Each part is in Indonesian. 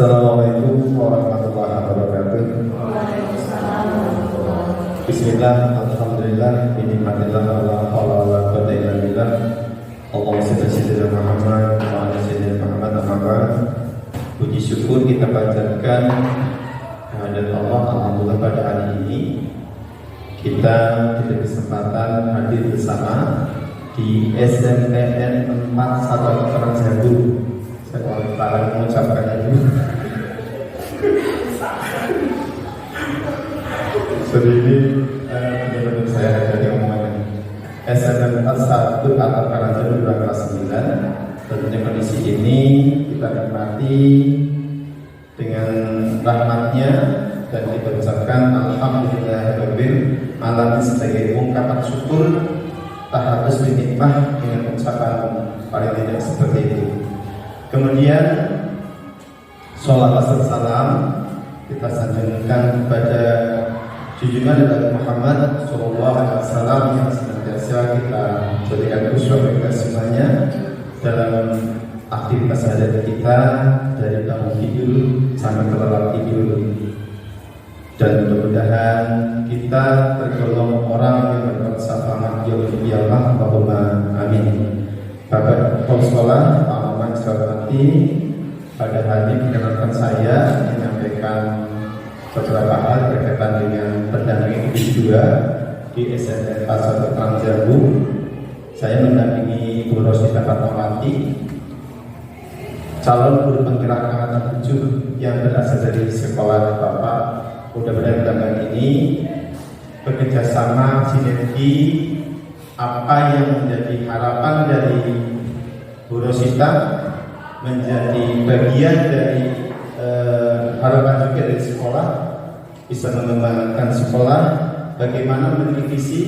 Assalamualaikum warahmatullahi wabarakatuh. Bismillah, alhamdulillah, binikmatillah, la haula wala quwwata illa billah. Allahumma shalli ala sayyidina Muhammad wa ala sayyidina Muhammad amma ba'd. Puji syukur kita panjatkan kehadirat Allah. Alhamdulillah pada hari ini kita diberi kesempatan hadir bersama di SNPN 4 Satu Transjabu. Saya paling mengucapkannya dulu. Jadi ini benar-benar saya ada yang ngomongin SNPN 1 atau Transjabu kelas 9. Tentunya kondisi ini kita nikmati dengan rahmatnya dan kita ucapkan alhamdulillahirabbil alamin sebagai ungkapan syukur tak harus dinikmah dengan ucapan paling tidak seperti itu. Kemudian sholat asar salam kita sanjungkan kepada junjungan Nabi Muhammad SAW yang senantiasa kita jadikan uswah kita semuanya dalam aktivitas sehari-hari kita dari bangun tidur sampai kelelap tidur, dan mudah-mudahan kita tergolong orang yang bersafahat yaumil qiyamah. Allahumma amin. Bapak Kepala Sekolah Pak Maman Sarwati, pada hari mendengarkan saya menyampaikan beberapa hal berkaitan dengan pendampingan kedua di SNPN 1 Transjabu. Saya mendampingi Bu Rosita Fatmawati, calon guru penggerak angkatan 7 yang berasal dari sekolah Bapak. Mudah-mudahan dalam ini bekerjasama sinergi apa yang menjadi harapan dari Bu Rosita menjadi bagian dari harapan juga dari sekolah, bisa mengembangkan sekolah, bagaimana memiliki visi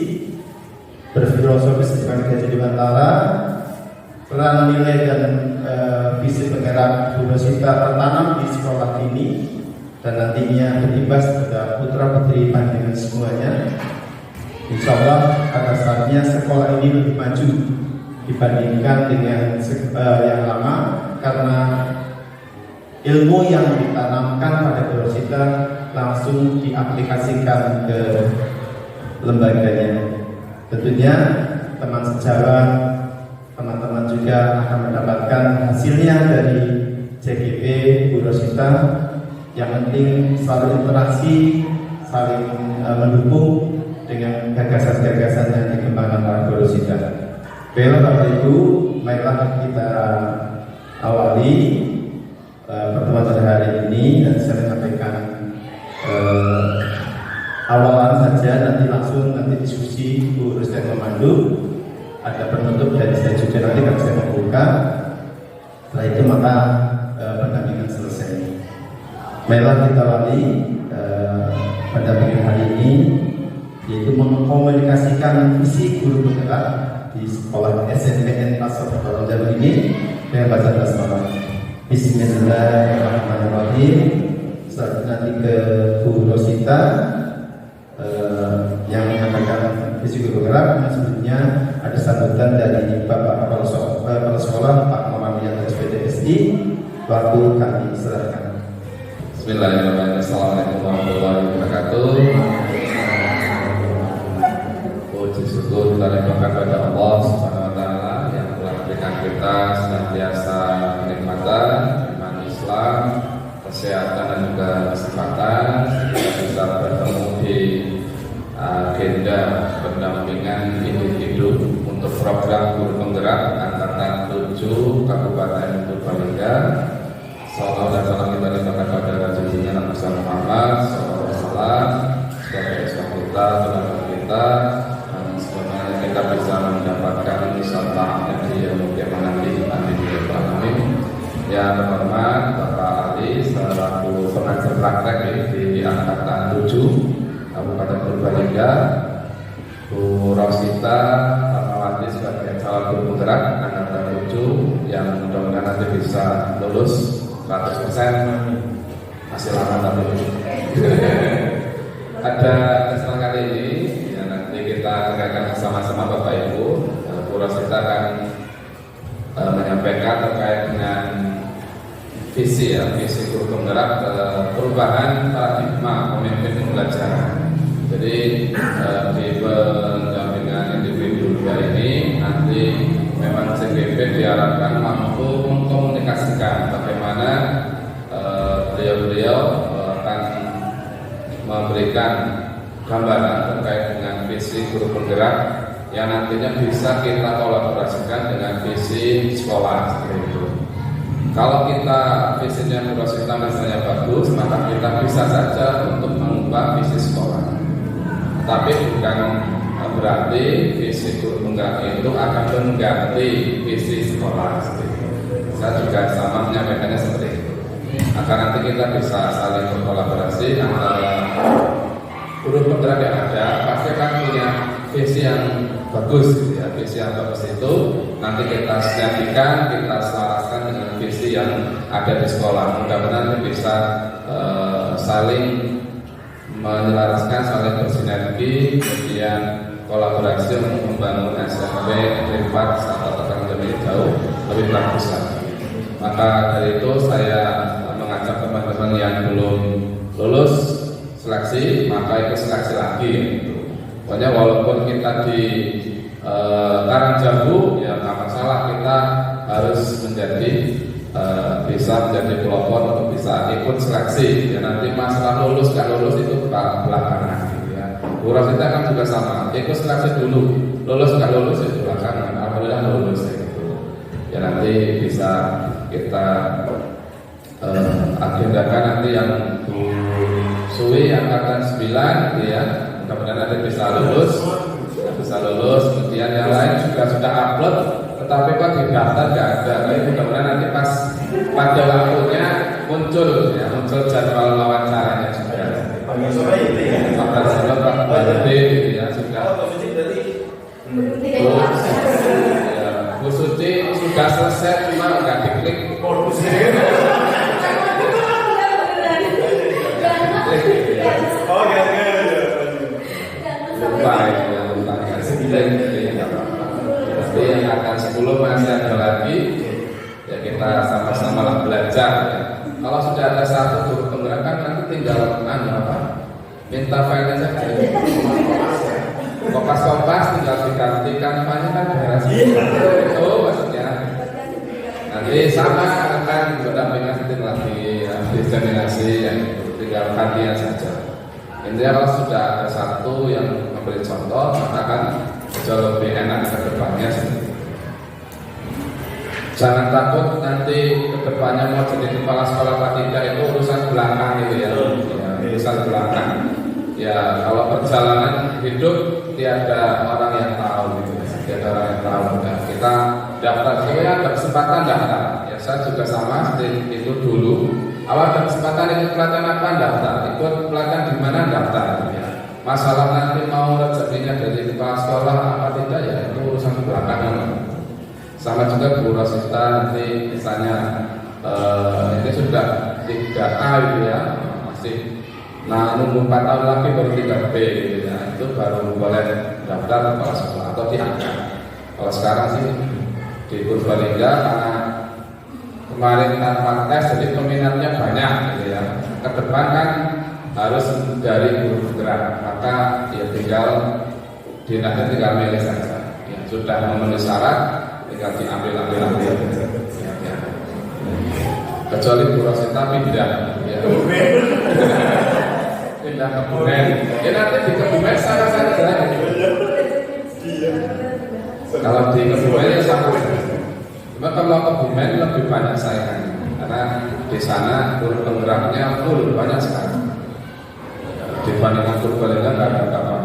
berfilosofis dengan Gajah Dewantara, peran nilai dan visi penggerak Bu Rosita tertanam di sekolah ini dan nantinya berimbas pada putra putri panjenengan semuanya. Insya Allah pada saatnya sekolah ini lebih maju dibandingkan dengan yang lama, karena ilmu yang ditanamkan pada Bu Rosita langsung diaplikasikan ke lembaganya. Tentunya teman sejawat, teman-teman juga akan mendapatkan hasilnya dari JGP Bu Rosita. Yang penting selalu interaksi, saling mendukung dengan gagasan-gagasan yang dikembangkan oleh Bu Rosita. Baiklah Bapak Ibu, marilah kita awali pertemuan pada hari ini, dan saya menyampaikan awalan saja, nanti langsung diskusi Bu Rosita memandu, ada penutup dari saya juga nanti akan saya membuka. Setelah itu maka pendampingan selesai. Marilah kita awali pendampingan hari ini, yaitu mengkomunikasikan visi guru penggerak di sekolah SNPN 4 Satu Transjabu ini dengan baca basmalah. Bismillahirrahmanirrahim. Selanjutnya nanti ke Bu Rosita yang menyampaikan visi guru penggerak. Sebelumnya ada sambutan dari Bapak Kepala Sekolah Pak Muhammad SPDSI. Waktu kami serahkan. Bismillahirrahmanirrahim. Assalamualaikum warahmatullahi wabarakatuh. Puji syukur kita limpahkan kepada Allah Subhanahu wa taala yang telah memberikan kita senantiasa kenikmatan iman Islam, kesehatan dan juga kesempatan kita bisa bertemu di agenda pendampingan individu untuk program guru penggerak angkatan 7 Kabupaten Purbalingga. Salawat dan salam kita limpahkan pada junjungan Nabi Muhammad SAW sebagai Islam kita, tenaga kita, dan semoga kita bisa mendapatkan syafaatnya di yaumul qiyamah nanti. Amin ya rabbal alamin. Yang terhormat Bapak Ali selaku pengajar praktek di angkatan 7 Kabupaten Purbalingga, Bu Rosita Fatmawati sebagai calon guru penggerak angkatan 7 yang mudah-mudahan nanti bisa lulus 100%, masih lama tapi ada kesempatan kali ini ya, nanti kita akan bersama-sama Bapak Ibu. Bu Rosita akan menyampaikan terkait dengan visi guru penggerak perubahan paradigma pemimpin pembelajaran. Jadi di pendampingan individu ini nanti memang CGP diharapkan mampu mengkomunikasikan bagaimana beliau-beliau akan memberikan gambaran terkait dengan visi guru penggerak yang nantinya bisa kita kolaborasikan dengan visi sekolah seperti itu. Kalau kita visinya kita misalnya bagus, maka kita bisa saja untuk mengubah visi sekolah. Tapi bukan berarti visi guru penggerak itu akan mengganti visi sekolah seperti itu. Saya juga sama menyampaikannya seperti itu. Agar nanti kita bisa saling berkolaborasi antara guru penggerak yang ada, pasti akan punya visi yang bagus, gitu ya. Visi yang bagus itu nanti kita sinergikan, kita selaraskan dengan visi yang ada di sekolah. Mudah-mudahan nanti bisa saling menyelaraskan, saling bersinergi, kemudian kolaborasi untuk membangun SMP privat atau tekan lebih jauh lebih bagus lagi. Maka dari itu saya mengajak teman-teman yang belum lulus seleksi, maka ikut seleksi lagi. Gitu. Pokoknya walaupun kita di Karangjabu, ya nggak masalah, kita harus menjadi bisa menjadi pelopor untuk bisa ikut seleksi. Ya nanti masalah lulus nggak lulus itu belakangan. Gitu ya. Uras kita kan juga sama, ikut seleksi dulu, lulus nggak lulus itu belakangan. Alhamdulillah lulus ya, gitu. Ya nanti bisa kita agendakan nanti yang Bu Suwi angkatan 9 gitu ya. Mudah-mudahan nanti bisa lulus, kemudian yang lain juga sudah upload, tetapi kok di daftar nggak ada. Tapi mudah-mudahan nanti pas pada waktunya muncul jadwal wawancaranya juga. Pada saat gitu ya sudah. Bu Suci sudah selesai, cuma nggak diklik. Tapi yang akan 10 masih ada lagi, ya kita sama-sama lah belajar ya. Kalau sudah ada satu guru penggerak kan nanti tinggal minta file saja. Kompas tinggal digantikan file kan beres. Itu maksudnya. Nanti sama akan berdampingan lagi diseminasi yang tinggal gantian saja. Intinya kalau sudah ada satu yang memberi contoh, maka akan jauh lebih enak ke depannya. Jangan takut nanti ke depannya mau jadi kepala sekolah K3 itu urusan belakang gitu ya, urusan belakang. Ya kalau perjalanan hidup tiada orang yang tahu gitu, tiada orang yang tahu. Ya, kita daftar, saya ada kesempatan daftar. Ya saya juga sama seperti itu dulu. Awal ada kesempatan ikut pelatihan apa daftar, ikut pelatihan di mana daftar. Ya. Masalah nanti mau rezekinya dari kepala sekolah apa tidak ya itu urusan belakangan. Sama juga Bu Rosita nanti misalnya ini sudah 3A gitu ya, masih nunggu 4 tahun lagi baru 3B gitu ya, itu baru boleh daftar kepala sekolah atau diangkat. Kalau sekarang sih di Purbalingga karena kemarin tanpa tes jadi peminatnya banyak gitu ya. Ke depan kan harus dari guru penggerak, maka ya tinggal dinasnya tinggal milih saja. Ya, sudah memenuhi syarat, tinggal diambil. Ya. Kecuali Bu Rosita pindah, ya. Pindah ke Kebumen. Ya nanti di Kebumen sana saja. Kalau di Kebumen ya sama. Cuma kalau Kebumen lebih banyak saingan, karena di sana guru penggeraknya full banyak sekali. Dibandingkan Purbalingga nggak ada kapan.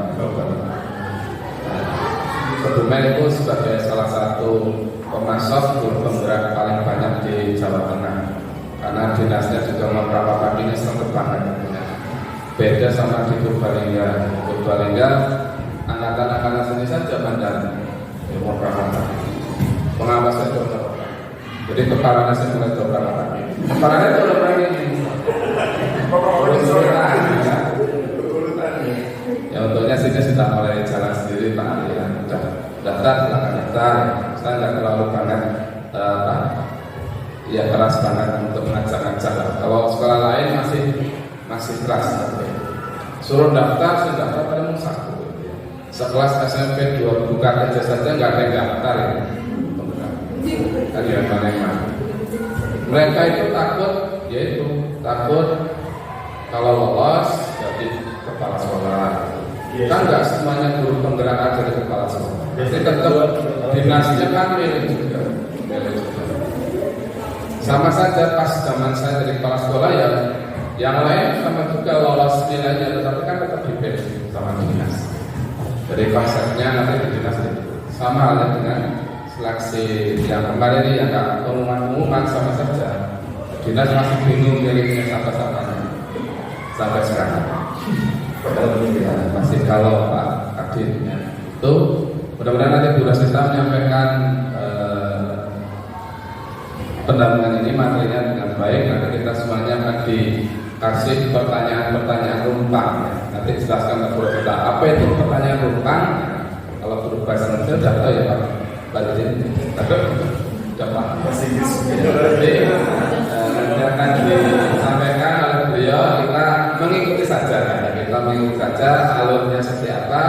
Kebumen itu sebagai salah satu pemasok guru penggerak paling banyak di Jawa Tengah, karena dinasnya juga beberapa kali sangat banget. Beda sama di Purbalingga. Purbalingga angkatan sini saja bandar beberapa kali. Pengawasnya beberapa kali. Jadi kepalanya saya mulai beberapa kali. Kepalanya itu beberapa kali. Ya untuknya sini sudah mulai jalan sendiri Pak Ali ya. Sudah daftar, silakan daftar. Saya nggak terlalu banget ya keras banget untuk ngajak-ngajak lah. Kalau sekolah lain masih keras. Suruh daftar, sudah daftar paling satu. Sekelas SMP 2 buka aja saja nggak ada yang daftar ya. Kalian mana? Mereka itu takut, yaitu takut kalau lolos jadi kepala sekolah. Kan nggak semuanya guru penggerak aja jadi kepala sekolah. Jadi tetap dinasnya kan milih juga. Sama saja pas zaman saya jadi kepala sekolah ya, yang lain sama juga lolos nilainya, tetapi kan tetap dipilih sama dinas. Jadi konsepnya nanti di dinas itu sama halnya dengan seleksi yang kemarin ini yang nggak pengumuman sama saja. Dinas masih bingung milihnya sampai sekarang. Masih kalau Pak Kadin itu mudah-mudahan nanti Bu Rasita menyampaikan pendampingan ini materinya dengan baik. Nanti kita semuanya akan dikasih pertanyaan-pertanyaan rumpang. Nanti jelaskan ke Bu Rasita apa itu pertanyaan rumpang. Kalau berubah Indonesia sudah tahu ya Pak Kadin. Sudah Pak. Nanti akan disampaikan oleh beliau. Kita mengikuti saja. Kita mengikuti saja alurnya seperti apa.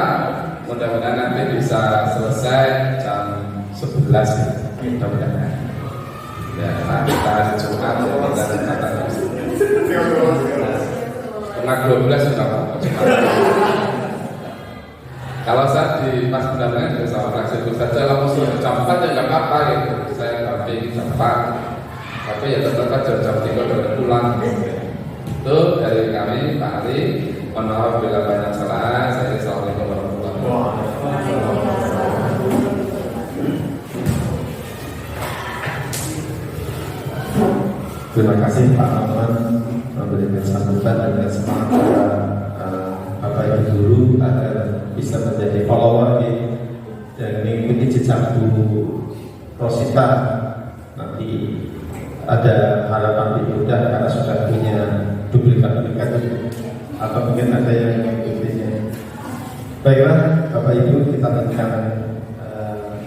Mudah-mudahan nanti bisa selesai jam 11. Mudah-mudahan. Ya, nah kita hari Jumat ya, kita katanya setengah 12 sudah apa? Kalau saya di pas pendapatnya sama fraksi itu saja langsung jam 4 ya nggak apa-apa gitu. Saya dampingi jam 4. Tapi ya tetap aja jam 3 udah pulang. Itu dari kami Pak Ali. Mohon maaf bila banyak salah. Saya Assalamualaikum warahmatullahi wabarakatuh. Terima kasih Pak Ahmad memberikan sambutan dan semangat Bapak Ibu guru agar bisa menjadi follower dan mengikuti jejak Bu Rosita. Nanti ada harapan lebih mudah karena sudah punya duplikat atau mungkin ada yang mengikutinya. Baiklah Bapak Ibu, kita lanjutkan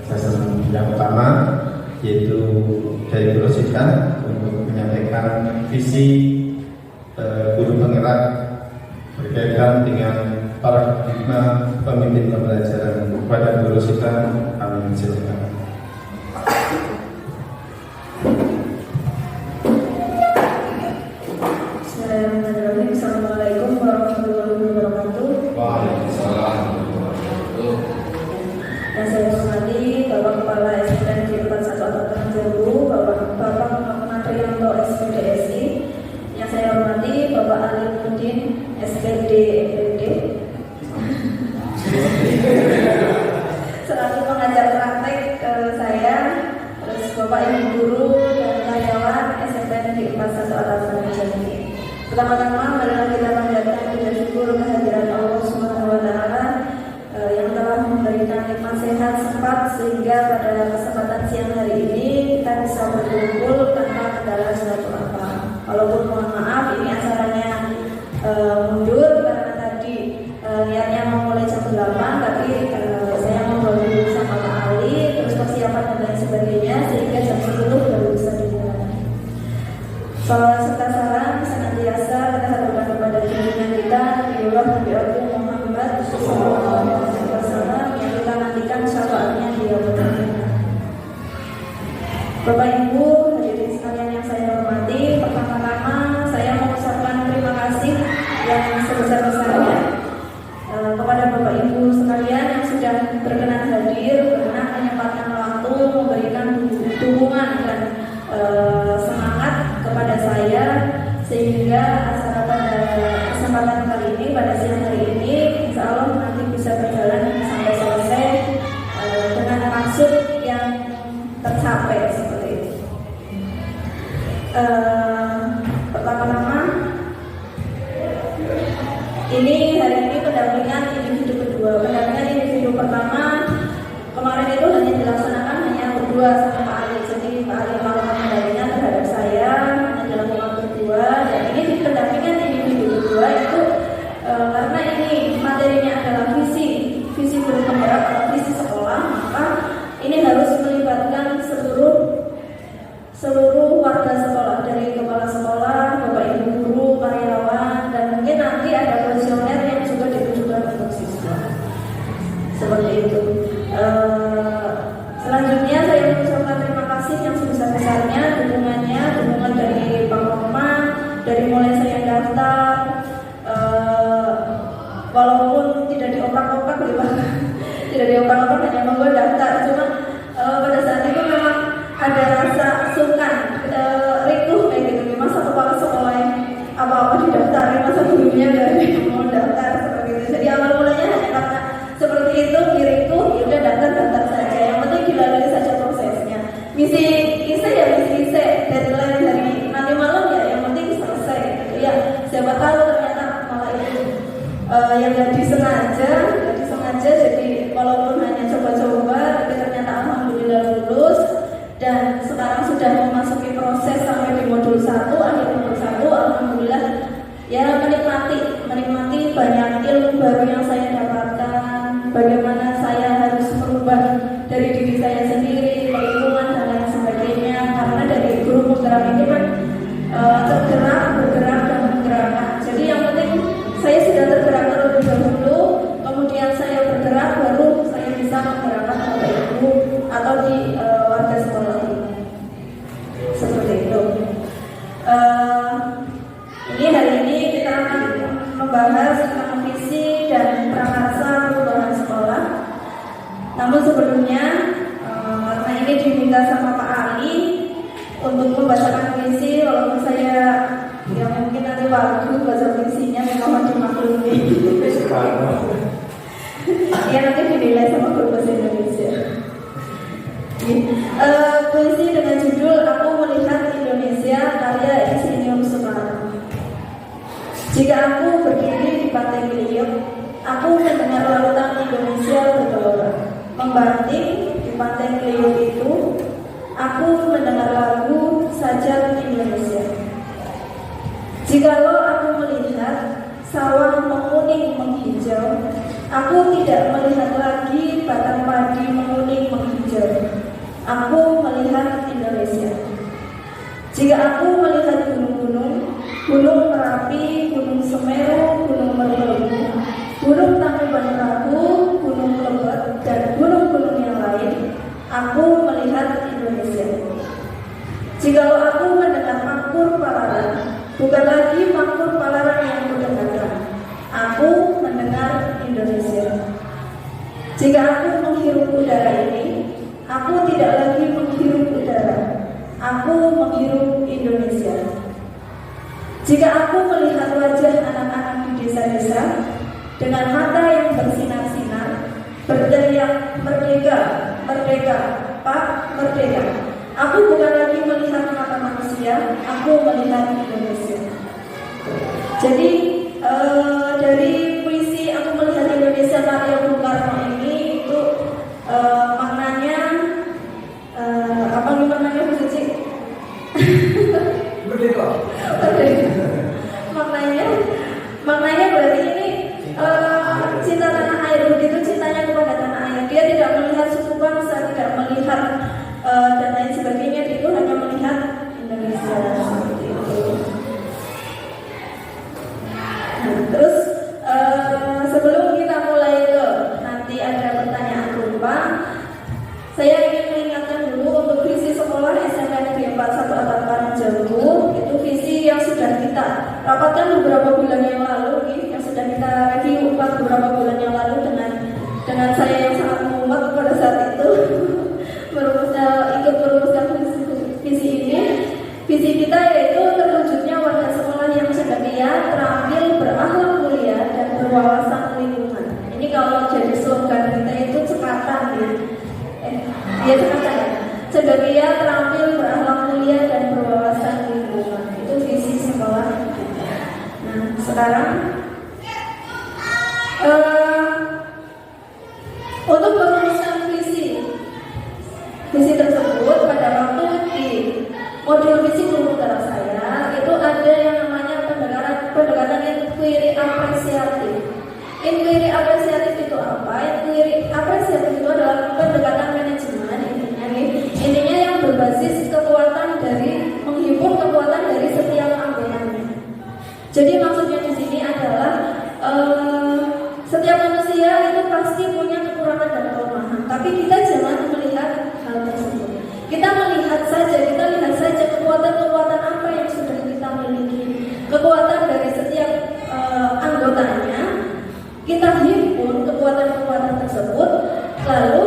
sesi yang pertama, yaitu dari Bu Rosita untuk menyampaikan visi guru penggerak berkaitan dengan paradigma pemimpin pembelajaran. Kepada Bu Rosita, kami silakan. Assalamualaikum warahmatullahi wabarakatuh. Waalaikumsalam. Yang saya hormati Bapak Kepala SPN di 41 Angkatan Jambu, Bapak Muhammad Rianto SPDSI. Yang saya hormati Bapak Ali Mudin SPD MPD. Selalu mengajar praktek saya, terus Bapak Ibu guru dan karyawan SPN di 41 Angkatan Jambu. Pertama-tama marilah kita panjatkan puja syukur kehadiran Allah Subhanahu wa taala yang telah memberikan nikmat sehat sempat sehingga pada kesempatan siang hari ini kita bisa berkumpul tanpa kendala suatu apa. Walaupun mohon maaf ini acaranya mundur karena tadi niatnya mau mulai jam 8 tapi saya mau dulu sama Pak Ali terus persiapan dan lain sebagainya sehingga jam 10 baru bisa dimulai. Salawat serta salam senantiasa kita haturkan kepada junjungan kita Nabiullah Nabi Agung Muhammad sallallahu alaihi wasallam yang kita nantikan syafaatnya di yaumul qiyamah. Bapak Ibu hadirin sekalian yang saya hormati, pertama-tama saya mengucapkan terima kasih yang sebesar-besarnya kepada Bapak Ibu sekalian yang sudah berkenan hadir, berkenan menyempatkan waktu, memberikan dukungan dan semangat kepada saya sehingga acara pada kesempatan kali ini pada siang hari ini insya Allah nanti bisa berjalan sampai selesai dengan maksud yang tercapai seperti itu. Pertama-tama ini hari ini pendampingan individu kedua. Pendampingan individu pertama kemarin itu hanya dilaksanakan hanya berdua sama Pak Ali. Jadi Pak Ali melakukan pendampingan terhadap saya hanya dilakukan berdua. Dan ini di pendampingan individu kedua itu karena ini seperti itu. Selanjutnya saya mengucapkan terima kasih yang sebesar-besarnya dukungan dari Bang Roma, dari mulai saya daftar, walaupun tidak diopak-opak gitu, tidak diopak-opak, hanya monggo daftar. Cuma pada saat itu memang ada rasa sungkan, rikuh kayak gitu. Masa kepala sekolah apa-apa didaftarin, masa gurunya nggak mau daftar seperti itu. Jadi awal mulanya hanya karena seperti itu, diriku ya udah daftar saja. Yang penting dilalui saja prosesnya. Misi ise ya misi ise, deadline dari nanti malam ya, yang penting selesai gitu ya. Siapa tahu ternyata malah itu yang nggak disengaja. Jadi walaupun hanya coba-coba, tapi ternyata alhamdulillah lulus. Dan sekarang sudah memasuki proses sampai di modul 1, akhir modul 1, alhamdulillah ya menikmati banyak ilmu baru yang saya dapatkan, bagaimana saya harus merubah dari diri saya sendiri, lingkungan dan lain sebagainya. Karena dari guru penggerak itu kan bergerak dan menggerakkan. Jadi yang penting saya sudah tergerak terlebih dahulu, kemudian saya bergerak, baru saya bisa menggerakkan Bapak Ibu atau di warga sekolah ini. Seperti itu. Ini hari ini kita akan membahas tentang visi dan prakarsa perubahan sekolah. Namun sebelumnya, karena ini diminta sama Pak Ali untuk membacakan visi, walaupun saya ya mungkin nanti waktu baca visinya memang dimaklumi. Ya nanti dinilai sama guru bahasa Indonesia. Puisi dengan judul Aku Melihat Indonesia karya Insinyur Soekarno. Jika aku berdiri di pantai Kliuk, aku mendengar lautan Indonesia bergelora. Membanting di pantai Kliuk itu, aku mendengar lagu Sajak Indonesia. Jikalau aku melihat sawah menguning menghijau, aku tidak melihat lagi batang padi menguning menghijau. Aku melihat Indonesia. Jika aku melihat gunung-gunung, Gunung Merapi, Gunung Semeru, Gunung Merbabu, Gunung Tangkuban Perahu, Gunung Kelebet, dan gunung-gunung yang lain, aku melihat Indonesia. Jikalau aku mendengar Makmur Palaran, bukan lagi Makmur Palaran yang kudengarkan, aku mendengar Indonesia. Jika aku menghirup udara ini, aku tidak lagi menghirup udara, aku menghirup Indonesia. Jika aku melihat wajah anak-anak di desa-desa dengan mata yang bersinar-sinar, berteriak merdeka, merdeka, Pak, merdeka, aku bukan lagi melihat mata manusia, aku melihat Indonesia. Jadi dari puisi Aku Melihat Indonesia karya Bung Karno ini itu maknanya apa maknanya Bu Suci? Merdeka. Maknanya berarti ini cinta tanah air, begitu cintanya kepada tanah air. Dia tidak melihat suku bangsa, tidak melihat dan lain sebagainya, itu hanya melihat Indonesia seperti itu. Nah, terus sebelum kita mulai ke nanti ada pertanyaan berupa, saya ingin mengingatkan dulu untuk visi sekolah SMP Negeri 41 Atap Karangjangu. Itu visi yang sudah kita rapatkan beberapa bulan yang lalu, yang sudah kita review beberapa bulan yang lalu dengan saya yang sangat mumet pada saat itu ikut merumuskan visi ini. Visi kita yaitu terwujudnya warga sekolah yang cendekia, terampil, berakhlak mulia, dan berwawasan lingkungan. Ini kalau jadi slogan kita itu cekatan ya cekatan ya. Cendekia, terampil, berakhlak mulia, dan berwawasan lingkungan. Itu visi sekolah. Nah, sekarang untuk merumuskan visi tersebut pada waktu di modul visi guru penggerak saya itu ada yang namanya pendekatan inquiry apresiatif. Inquiry apresiatif itu apa? Inquiry apresiatif itu adalah pendekatan manajemen intinya yang berbasis menghibur kekuatan dari setiap anggotanya. Jadi maksudnya di sini adalah setiap manusia itu pasti punya kekurangan tapi kita jangan melihat hal tersebut. Kita lihat saja kekuatan-kekuatan apa yang sudah kita miliki, kekuatan dari setiap anggotanya. Kita himpun kekuatan-kekuatan tersebut, lalu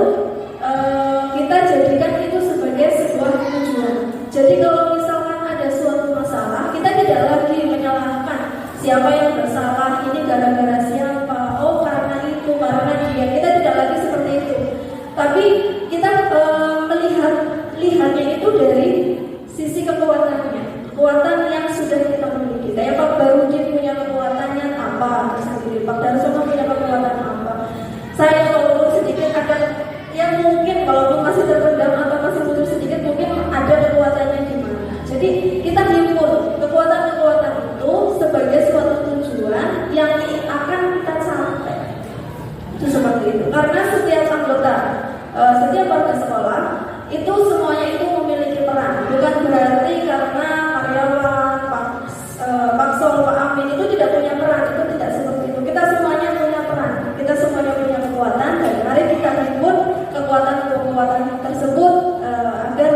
kita jadikan itu sebagai sebuah tujuan. Jadi kalau misalkan ada suatu masalah, kita tidak lagi menyalahkan siapa yang bersalah, ini gara-gara siapa, oh karena itu, karena dia. Kita tidak lagi seperti itu. Tapi kita lihatnya itu dari sisi kekuatannya, kekuatan yang sudah kita miliki. Kayak Pak Barudin punya kekuatannya apa tersendiri, Pak Darsono punya kekuatan apa. Saya kalau sedikit ada yang mungkin walaupun masih terpendam atau masih butuh sedikit, mungkin ada kekuatannya di mana. Jadi kita himpun kekuatan-kekuatan itu sebagai suatu tujuan yang akan kita capai. Itu seperti itu. Karena setiap anggota, setiap warga sekolah itu semuanya itu memiliki peran. Bukan berarti karena karyawan, Pak Sol, Pak Amin itu tidak punya peran. Itu tidak seperti itu. Kita semuanya punya peran. Kita semuanya punya kekuatan. Dan mari kita himpun kekuatan-kekuatan tersebut agar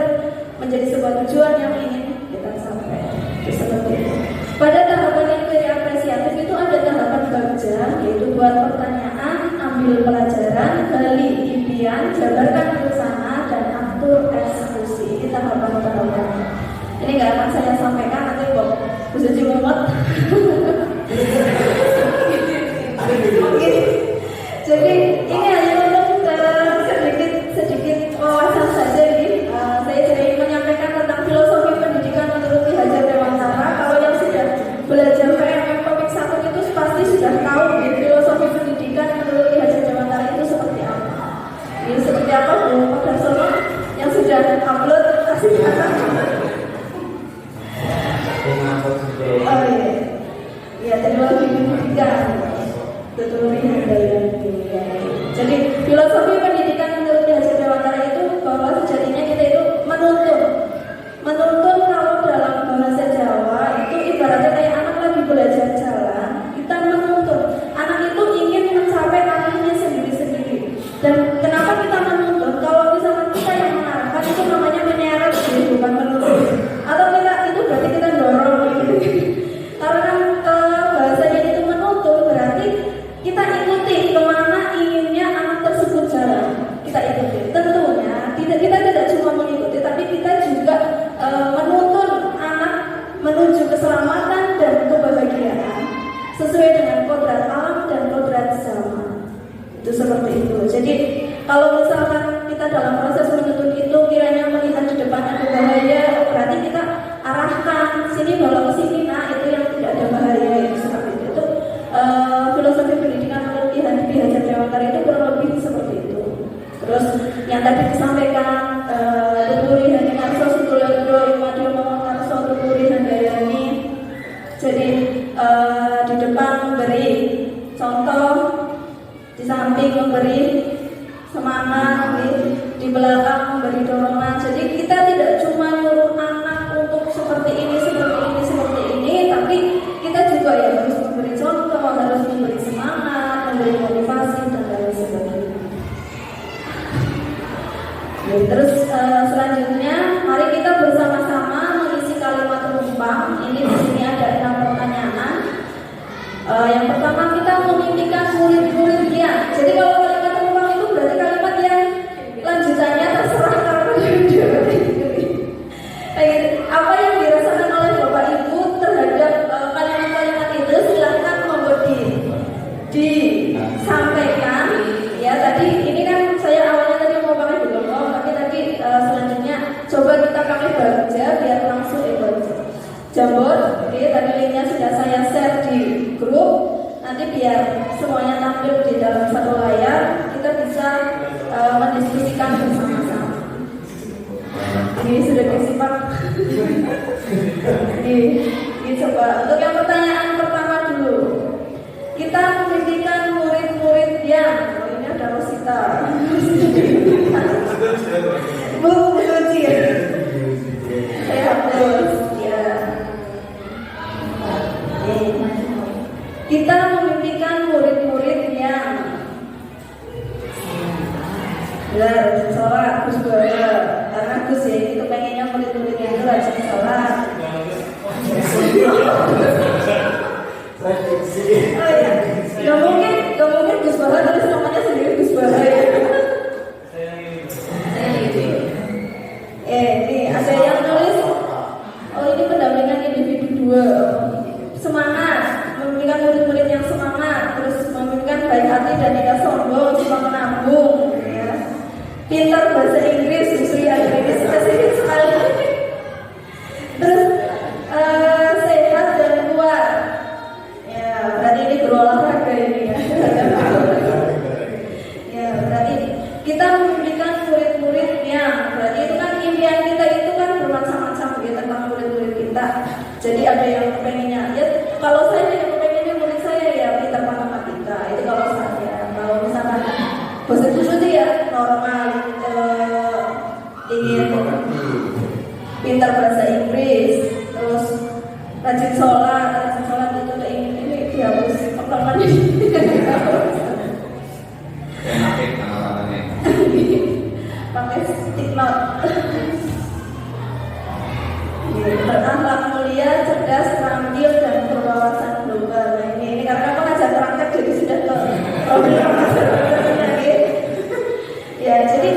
menjadi sebuah tujuan yang ingin kita capai. Itu seperti itu. Pada tahapan yang very apresiatif itu ada tahapan bagja, yaitu buat pertanyaan, ambil pelajaran, gali impian, jabarkan rencana, dan atur eksekusi. Ini tahapan-tahapan. Ini nggak akan saya sampaikan, nanti kok Bu Suci mumet. Oke. Jadi ini hanya untuk sedikit wawasan saja ini. Saya sering menyampaikan tentang filosofi pendidikan menurut Ki Hajar Dewantara. Kalau yang sudah belajar PMM Topik 1 itu pasti sudah tahu filosofi pendidikan menurut Ki Hajar Dewantara itu seperti apa. Ini seperti apa Bu Pak Darsono yang sudah upload kasih akan. Oh iya. Iya, teknologi pendidikan. Jadi filosofi pendidikan menurut Ki Hajar Dewantara itu bahwa sejatinya kita itu menuntun kalau dalam bahasa Jawa itu ibaratnya kayak anak lagi belajar jalan, kita menuntun. Anak itu ingin mencapai arahnya sendiri-sendiri. Dan kenapa kita menuntun? Kalau misalnya kita yang mengarahkan itu namanya menyeret, bukan menuntun. Atau kita itu berarti kita dorong gitu. Karena bahasanya itu menuntun berarti kita ikuti kemana inginnya anak tersebut jalan. Kita ikuti. Tentunya kita tidak cuma mengikuti, tapi kita juga menuntun anak menuju keselamatan dan kebahagiaan sesuai dengan kodrat alam dan kodrat zaman. Itu seperti itu. Jadi kalau misalkan kita dalam proses menuntun itu kiranya melihat di depan ada bahaya, berarti kita arahkan sini belok ke sini, nah itu yang tidak ada bahaya. Itu seperti itu. Itu filosofi pendidikan menurut Ki Hajar Dewantara itu kurang lebih seperti itu. Terus yang tadi disampaikan Tuturi Handayani Sutuladro Imadio Momotarso Tuturi Handayani. Jadi di depan memberi contoh, di samping memberi semangat, di belakang memberi dorongan. Jadi kita tidak cuma nyuruh anak untuk seperti ini, tapi kita juga ya harus memberi contoh, harus memberi semangat, memberi motivasi dan lain sebagainya. Terus selanjutnya, mari kita bersama-sama mengisi kalimat penumpang. Ini di sini ada 6 pertanyaan. Yang pertama, kita memimpikan murid-muridnya. Jadi kalau kalimat penumpang itu berarti kalimat yang lanjutannya terserah karena dia. Apa yang dirasakan oleh Bapak Ibu terhadap kalimat-kalimat itu silahkan monggo disampaikan. Ya tadi ini kan saya awalnya tadi mau pakai belum, tapi tadi selanjutnya coba kita pakai bagja biar langsung baca. Jambon, oke, tadi linknya sudah saya share di grup. Nanti biar semuanya tampil di dalam satu layar, kita bisa mendiskusikan bersama-sama. Ini sudah disimak. Ini coba untuk yang pertanyaan pertama dulu. Kita memimpikan murid-murid yang ini ada Rosita. Bu Suci. Saya hapus ya. Kita memimpikan murid-murid yang Benar, sholat Gus Bara. Karena Gus ya ini kepengennya murid-muridnya itu rajin sholat. Oh iya, nggak mungkin Gus Bara tulis namanya sendiri Gus Bara ya. Ini ada yang nulis. Oh ini pendampingan individu 2. Semangat, memberikan murid-murid yang semangat, terus memberikan baik hati dan tidak sombong, cuma menabung. Pintar bahasa Inggris, justru yang ini spesifik sekali. Terus sehat dan kuat. Ya, berarti ini berolahraga ini ya. Ya, berarti kita memberikan murid-murid yang berarti itu kan impian kita itu kan bermacam-macam ya tentang murid-murid kita. Jadi ada yang kepengennya, ya kalau saya yang kepengennya murid saya ya pintar matematika. Itu kalau saya, kalau misalkan bahasa Inggris itu ya normal, ingin pintar bahasa Inggris, terus rajin sholat itu ini dihapus apa namanya? Pakai stick note. Berakhlak mulia, cerdas, terampil dan berwawasan global. Ini karena pengajar praktek jadi sudah ke problem ya, jadi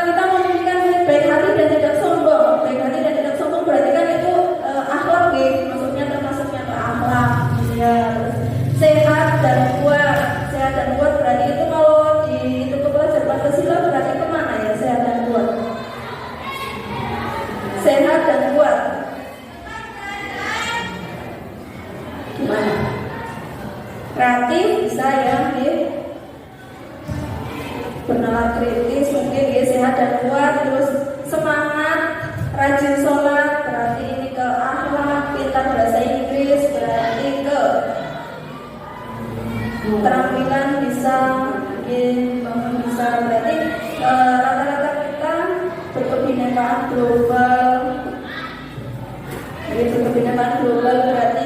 kita memiliki baik hati dan tidak sombong. Baik hati dan tidak sombong berarti kan itu akhlak gitu. Maksudnya termasuknya ke akhlak ya. Sehat dan kuat berarti itu kalau di itu pelajar Pancasila berarti kemana ya sehat dan kuat? Sehat dan kuat gimana? Kreatif bisa ya gitu. Bernalar kritis mungkin dia sehat dan kuat, terus semangat, rajin sholat berarti ini ke akhlak, pintar bahasa Inggris berarti ke keterampilan bisa bisa berarti rata-rata kita berkebinekaan global. Jadi berkebinekaan global berarti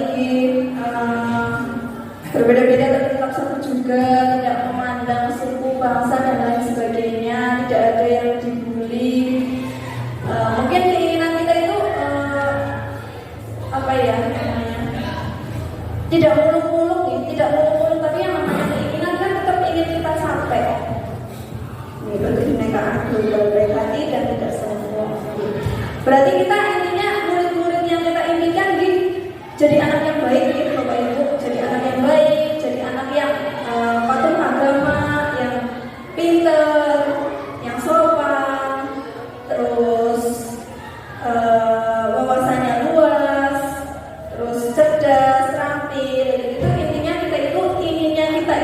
berbeda-beda tapi tetap satu juga, tidak memandang suku, bangsa dan lain sebagainya, tidak ada yang dibully. Mungkin keinginan kita itu apa ya namanya? Tidak muluk-muluk, tapi yang namanya keinginan kan tetap ingin kita capai. Ini kebinekaan global, baik hati dan tidak sombong. Berarti kita intinya murid-murid yang kita impikan jadi anak yang baik gitu Bapak Ibu, jadi anak yang baik, jadi anak yang patuh agama, yang pintar, yang sopan, terus wawasannya luas, terus cerdas, terampil. Itu intinya kita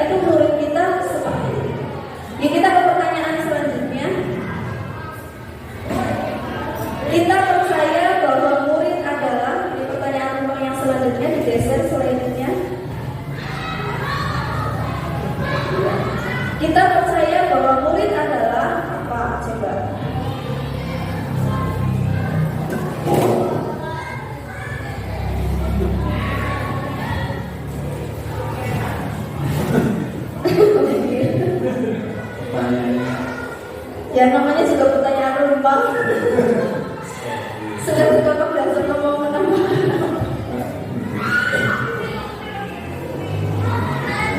itu murid kita seperti itu. Ya, kita ke pertanyaan selanjutnya. Kita percaya bahwa murid adalah di pertanyaan yang selanjutnya digeser selanjutnya. Kita percaya bahwa murid adalah apa? Coba. Ya namanya juga pertanyaan rumah. Sudah juga belajar ngomong menambah.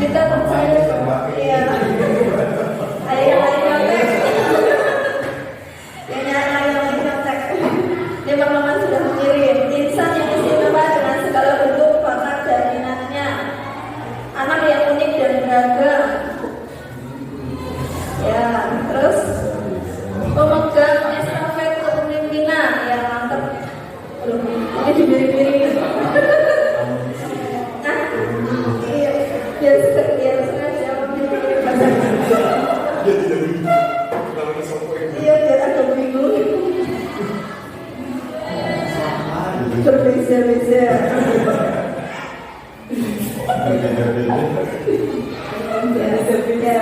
Kita percaya ya. Ayo yang lain nyontek. Yang lain nyontek. Dia perlahan sudah mengirim insan yang istimewa dengan segala bentuk bakat dan minatnya. Anak yang unik dan beragam. Ya, terus pemegang estafet kepemimpinan yang mantap. Belum, ini dibiri-biri. Nah, iya, biar sengaja membiri-biri bahasa. Iya, biar agak bingung. Berbeza-beza. Ya.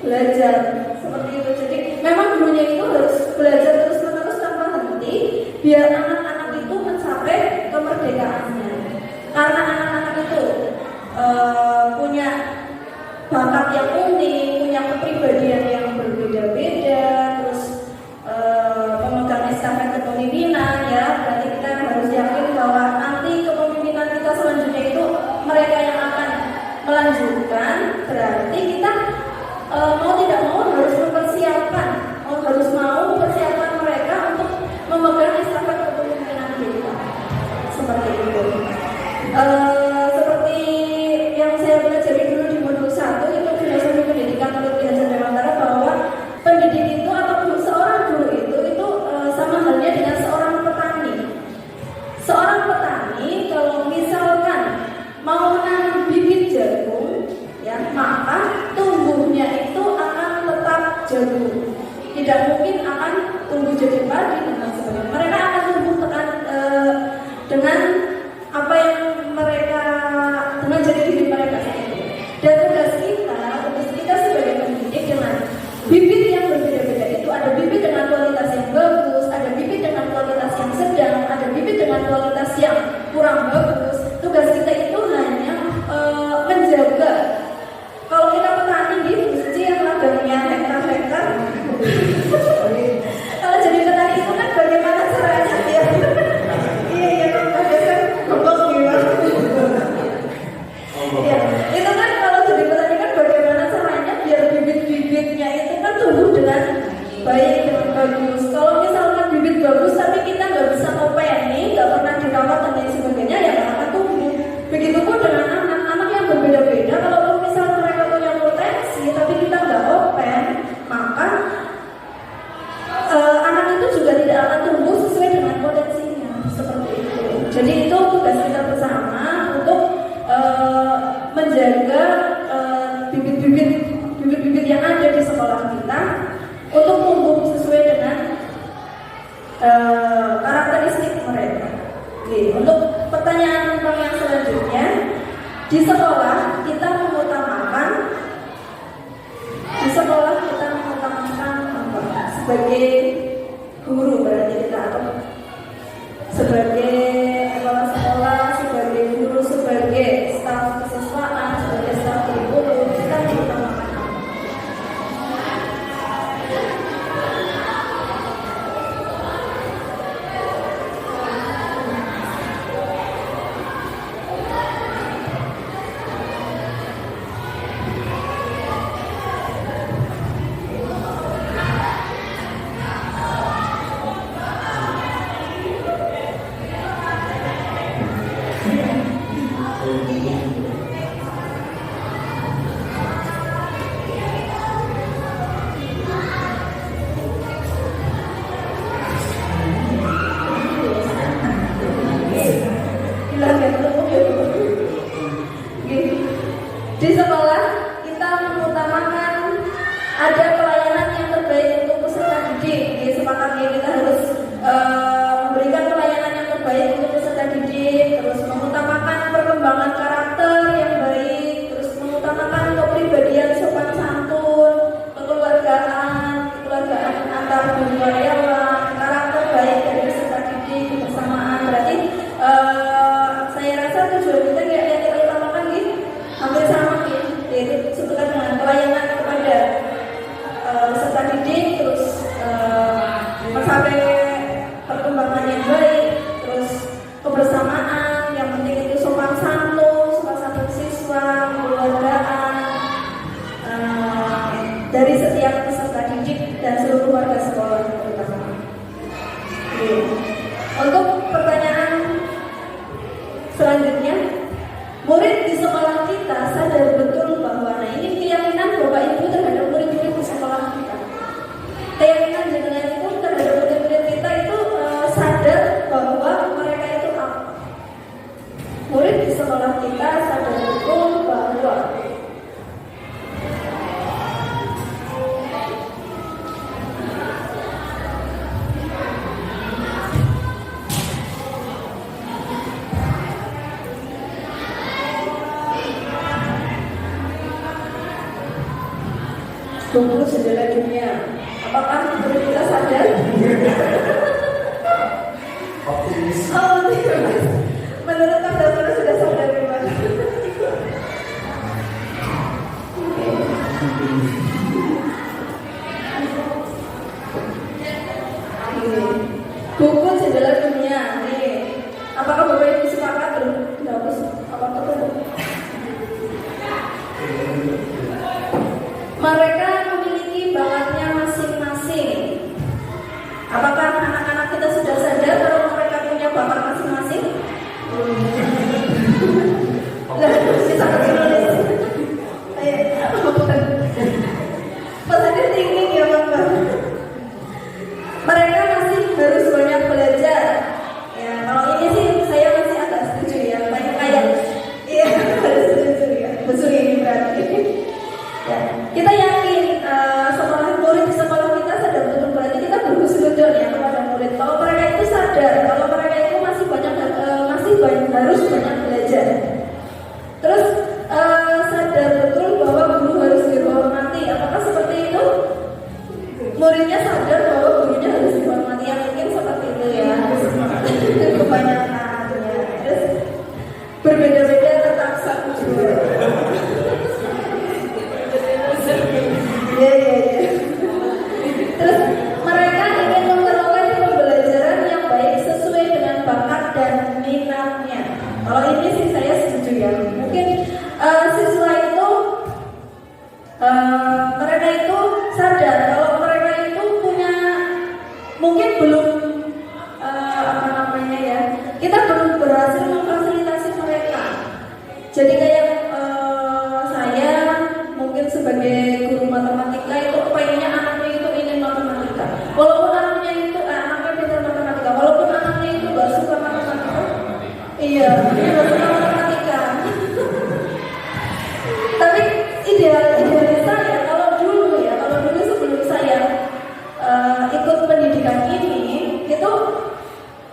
belajar seperti itu. Jadi memang gurunya itu harus belajar terus-menerus tanpa henti biar anak-anak itu mencapai kemerdekaannya. Karena anak-anak itu punya bakat yang unik, punya kepribadian yang berbeda-beda, terus pemegang estafet kepemimpinan, ya berarti kita harus yakin bahwa nanti kepemimpinan kita selanjutnya itu mereka yang akan melanjutkan. Berarti kita mau tidak mau harus mempersiapkan, harus mau mempersiapkan mereka untuk memegang estafet kepemimpinan kita. Seperti itu. Seperti yang saya pelajari dulu di modul 1 itu filosofi pendidikan menurut Ki Hajar Dewantara, bahwa pendidik itu atau seorang guru itu sama halnya dengan seorang petani. Seorang petani kalau misalkan mau menanam bibit jagung, ya maka tumbuhnya itu akan tetap jagung. Tidak mungkin akan tumbuh jadi padi dan sebagainya. Mereka akan tumbuh dengan apa yang mereka dengan jadi diri mereka sendiri. Dan tugas kita sebagai pendidik dengan bibit yang berbeda-beda itu, ada bibit dengan kualitas yang bagus, ada bibit dengan kualitas yang sedang, ada bibit dengan kualitas yang kurang bagus. Tugas kita itu hanya menjaga. Kalau kita petani gitu, mesti yang ladangnya hektar-hektar. Kalau jadi petani itu kan bagaimana caranya dia? Iya, kebos gimana? Ya, itu kan kalau jadi petani kan bagaimana caranya biar bibit-bibitnya itu kan tumbuh dengan baik, dengan bagus. Kalau misalkan bibit bagus tapi kita nggak bisa ngopeni, nggak pernah dirawat dan lain sebagainya, ya nggak akan tumbuh. Begitupun dengan anak-anak yang berbeda-beda. Kalau misalnya mereka punya potensi tapi kita nggak open, maka anak itu juga tidak akan tumbuh sesuai dengan potensinya. Seperti itu. Jadi itu tugas kita bersama untuk menjaga bibit-bibit yang ada di sekolah kita untuk tumbuh sesuai dengan karakteristik mereka. Oke, untuk pertanyaan tentang yang selanjutnya, di sekolah kita mengutamakan apa? Sebagai guru berarti kita, atau sebagai kepala sekolah, sebagai guru, sebagai staf kesiswaan, sebagai staf guru, kita mengutamakan apa? Di sekolah kita mengutamakan ada pelayanan yang terbaik untuk peserta didik. Sepakatnya kita harus memberikan pelayanan yang terbaik untuk peserta didik, terus mengutamakan perkembangan karakter yang baik, terus mengutamakan kepribadian sopan santun, kekeluargaan antar karyawan, karakter baik dari peserta didik, kebersamaan. Berarti saya rasa tujuan kita yang kita utamakan gitu hampir sama gitu, yaitu sesuai dengan pelayanan kepada peserta didik, terus mencapai perkembangan yang baik, terus kebersamaan, yang penting itu sopan santun siswa, kekeluargaan dari setiap peserta didik dan seluruh warga sekolah terutama. Untuk pertanyaan selanjutnya, murid di sekolah kita sadar betul bahwa, nah ini keyakinan Bapak Ibu terhadap murid-murid di sekolah kita. Keyakinan jenengan itu terhadap murid-murid kita itu sadar bahwa mereka itu apa? Murid di sekolah kita sadar betul bahwa Buku Jendela Dunia. Apakah murid kita sadar? Oh, tidak. Menurut Kak Dapur sudah sadar gimana? Buku Jendela Dunia. Nih, apakah Bapak Ibu sepakat belum? Apa betul? Mereka memiliki bakatnya masing-masing. Apakah anak-anak kita sudah sadar kalau mereka punya bakat masing-masing? Lah, bisa menulis. Maksudnya thinking ya Bapak. Mereka masih harus banyak belajar. Ya, kalau ini sih saya masih agak setuju ya. Kayak, iya harus setuju ya. Betul ini berarti. Ya, kita yakin murid di sekolah kita sadar betul berarti kita berhusnuzon ya kepada murid. Kalau mereka itu sadar, kalau mereka itu masih harus banyak belajar. Terus sadar betul bahwa guru harus dihormati. Apakah seperti itu? Muridnya sadar bahwa gurunya harus dihormati. Yang mungkin seperti itu ya. Itu kebanyakan ya. Terus berbeda-beda tetap satu juga. Ya. Terus mereka ingin memperoleh pembelajaran yang baik sesuai dengan bakat dan minatnya. Kalau ini sih saya setuju ya. Mungkin siswa itu mereka itu sadar kalau mereka itu punya mungkin belum kita belum berhasil memfasilitasi mereka. Jadi kayak saya mungkin sebagai guru matematika itu pengennya anaknya itu ingin matematika. Walaupun anaknya itu anaknya pintar matematika, walaupun anaknya itu gak suka matematika. Iya, dia gak suka matematika. Tapi idealis saya kalau dulu sebelum saya ikut pendidikan ini itu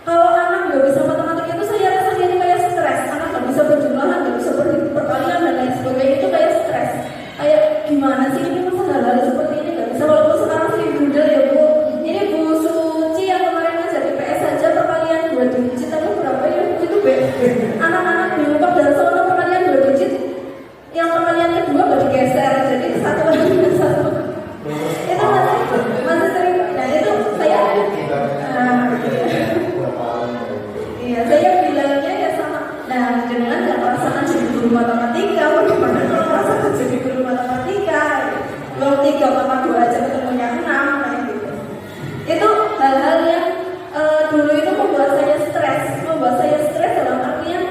kalau anak nggak bisa matematika itu saya rasa jadi kayak stres. Anak nggak bisa berjumlahan, nggak bisa perkalian dan lain sebagainya itu kayak stres. Kayak gimana sih ini masa hal-hal seperti ini nggak bisa. Walaupun sekarang sih bunda ya Bu, ini Bu Suci yang kemarin ngajar di PS saja perkalian 2 digit atau berapa ya itu anak-anak bingung kok dan soal perkalian 2 digit yang perkalian kedua nggak digeser jadi satu lagi satu. Itu masih sering. Nah itu saya iya, saya bilangnya ya sama. Nah, dengan nggak merasakan jadi guru matematika, bagaimana kalau merasakan jadi guru matematika? Lo 3,2 aja ketemunya 6, nah gitu. Itu hal-hal yang dulu itu membuat saya stres dalam artian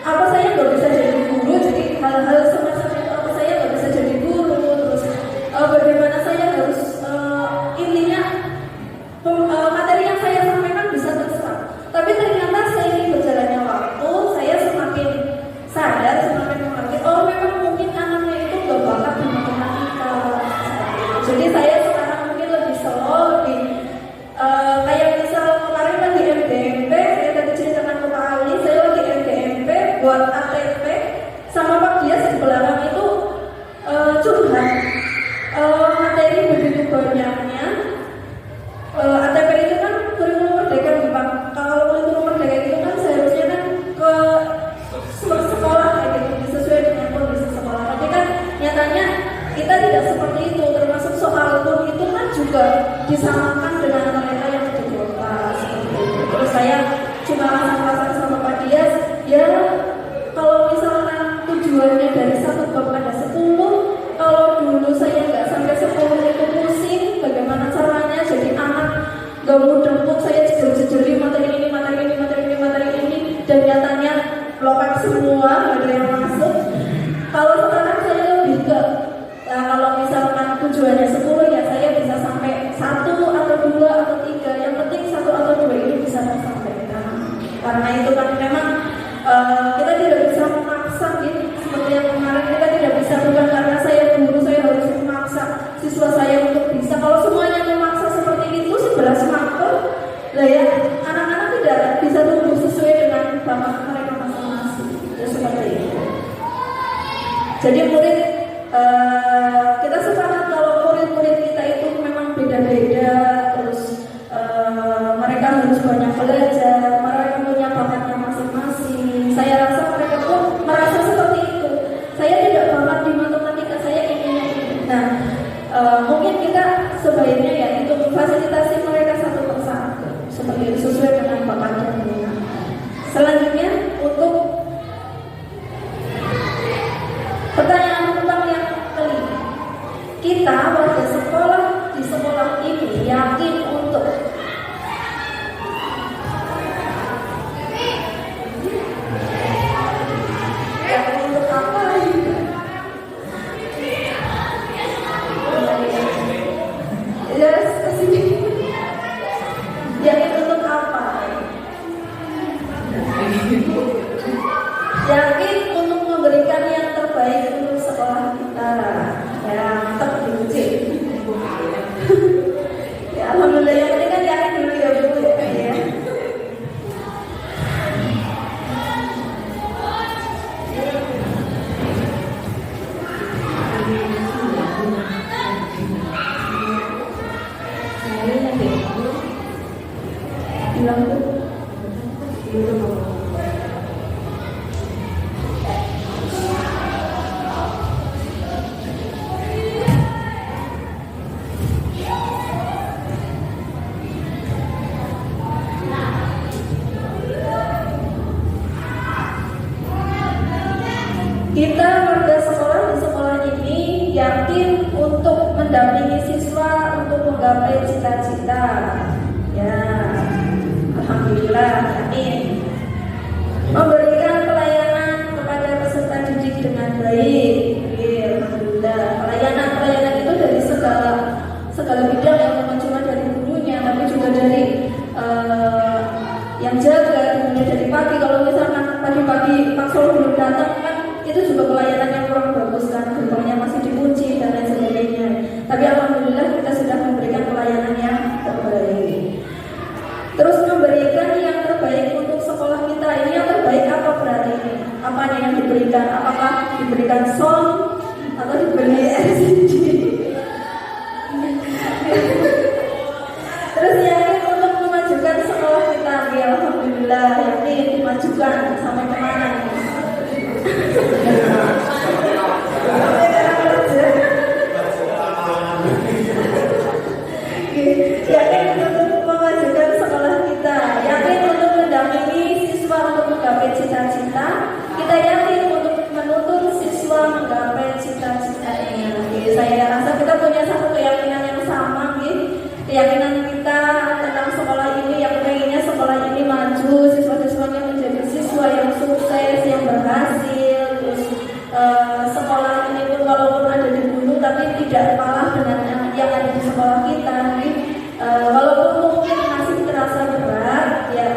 apa saya nggak bisa jadi guru, jadi hal-hal semacam itu apa saya nggak bisa jadi guru, terus bagaimana saya harus intinya materi yang saya sampaikan bisa terserap. Tapi ternyata seiring berjalannya waktu, saya semakin sadar, semakin mengerti. Oh, memang mungkin anaknya itu gak bakat di matematika. Jadi saya sekarang mungkin lebih slow, lebih kayak misal kemarin lagi MDMP, saya tadi ceritakan ke Pak Ali, saya lagi MDMP buat ATP sama Pak Dias di belakang itu curhat. Materi begitu banyaknya. ATP itu kan kurikulum merdeka nih Pak. Kalau kurikulum merdeka itu kan seharusnya kan ke sekolah kayak gitu sesuai dengan kondisi sekolah. Tapi kan nyatanya kita tidak seperti itu. Termasuk soal pun itu kan juga disamakan dengan mereka yang di kota seperti itu. Terus saya cuma rasa-rasa sama Pak Dias, ya kalau misalkan tujuannya dari 1 bab ada 10, kalau dulu saya nggak sampai 10 itu pusing, bagaimana caranya jadi anak gak mudah pun saya jejeli materi ini, dan nyatanya lokat semua, gak ada yang masuk. Kalau sekarang saya lebih ke kalau misalkan tujuannya 10 ya saya bisa sampai 1 atau 2 atau 3, yang penting 1 atau 2 ini bisa tersampaikan. Karena itu kan memang kita tidak bisa memaksa gitu. Seperti yang kemarin kita tidak bisa, bukan karena saya guru saya harus memaksa siswa saya untuk bisa. Kalau semuanya memaksa seperti itu 11 makro lah ya, anak-anak tidak bisa tumbuh sesuai dengan bakat mereka masing-masing. Ya seperti itu. Jadi murid kita sepakat kalau murid kita warga sekolah di sekolah ini yakin untuk apa? Yes, yakin untuk apa? Yakin untuk memberikan yang terbaik untuk sekolah kita. Ya, tetap diuji. Ya, alhamdulillah yang penting kan yakin dulu ya Bu ya. Bilang Bu. Kita warga sekolah di sekolah ini yakin untuk mendampingi siswa untuk menggapai cita-cita. Ya, alhamdulillah yakin. Memberikan pelayanan kepada peserta didik dengan baik. Ya, alhamdulillah. Pelayanan itu dari segala bidang, yang bukan cuma dari gurunya, tapi juga dari yang jaga, dimulai dari pagi. Kalau misalkan pagi-pagi Pak Sol belum datang kan itu juga pelayanan yang kurang bagus kan, gerbangnya masih dikunci dan lain sebagainya. Tapi alhamdulillah kita sudah memberikan pelayanan yang terbaik. Terus memberikan yang terbaik untuk sekolah kita. Ini yang terbaik apa berarti? Apanya yang diberikan? Apakah diberikan sound atau diberi LCD? Terus yakin untuk memajukan sekolah kita. Ya alhamdulillah yakin dimajukan sampai kemana nih? Yakin untuk memajukan sekolah kita, yakin untuk mendampingi siswa untuk menggapai cita-cita. Kita yakin untuk menuntun siswa menggapai cita-citanya. Saya rasa kita punya satu keyakinan yang sama, keyakinan kita tentang sekolah ini, yang pengennya sekolah ini maju, siswa-siswanya menjadi siswa yang sukses, yang berhasil. Terus sekolah ini pun walaupun ada di gunung tapi tidak kalah dengan yang ada di sekolah kita. Walaupun mungkin masih terasa berat, ya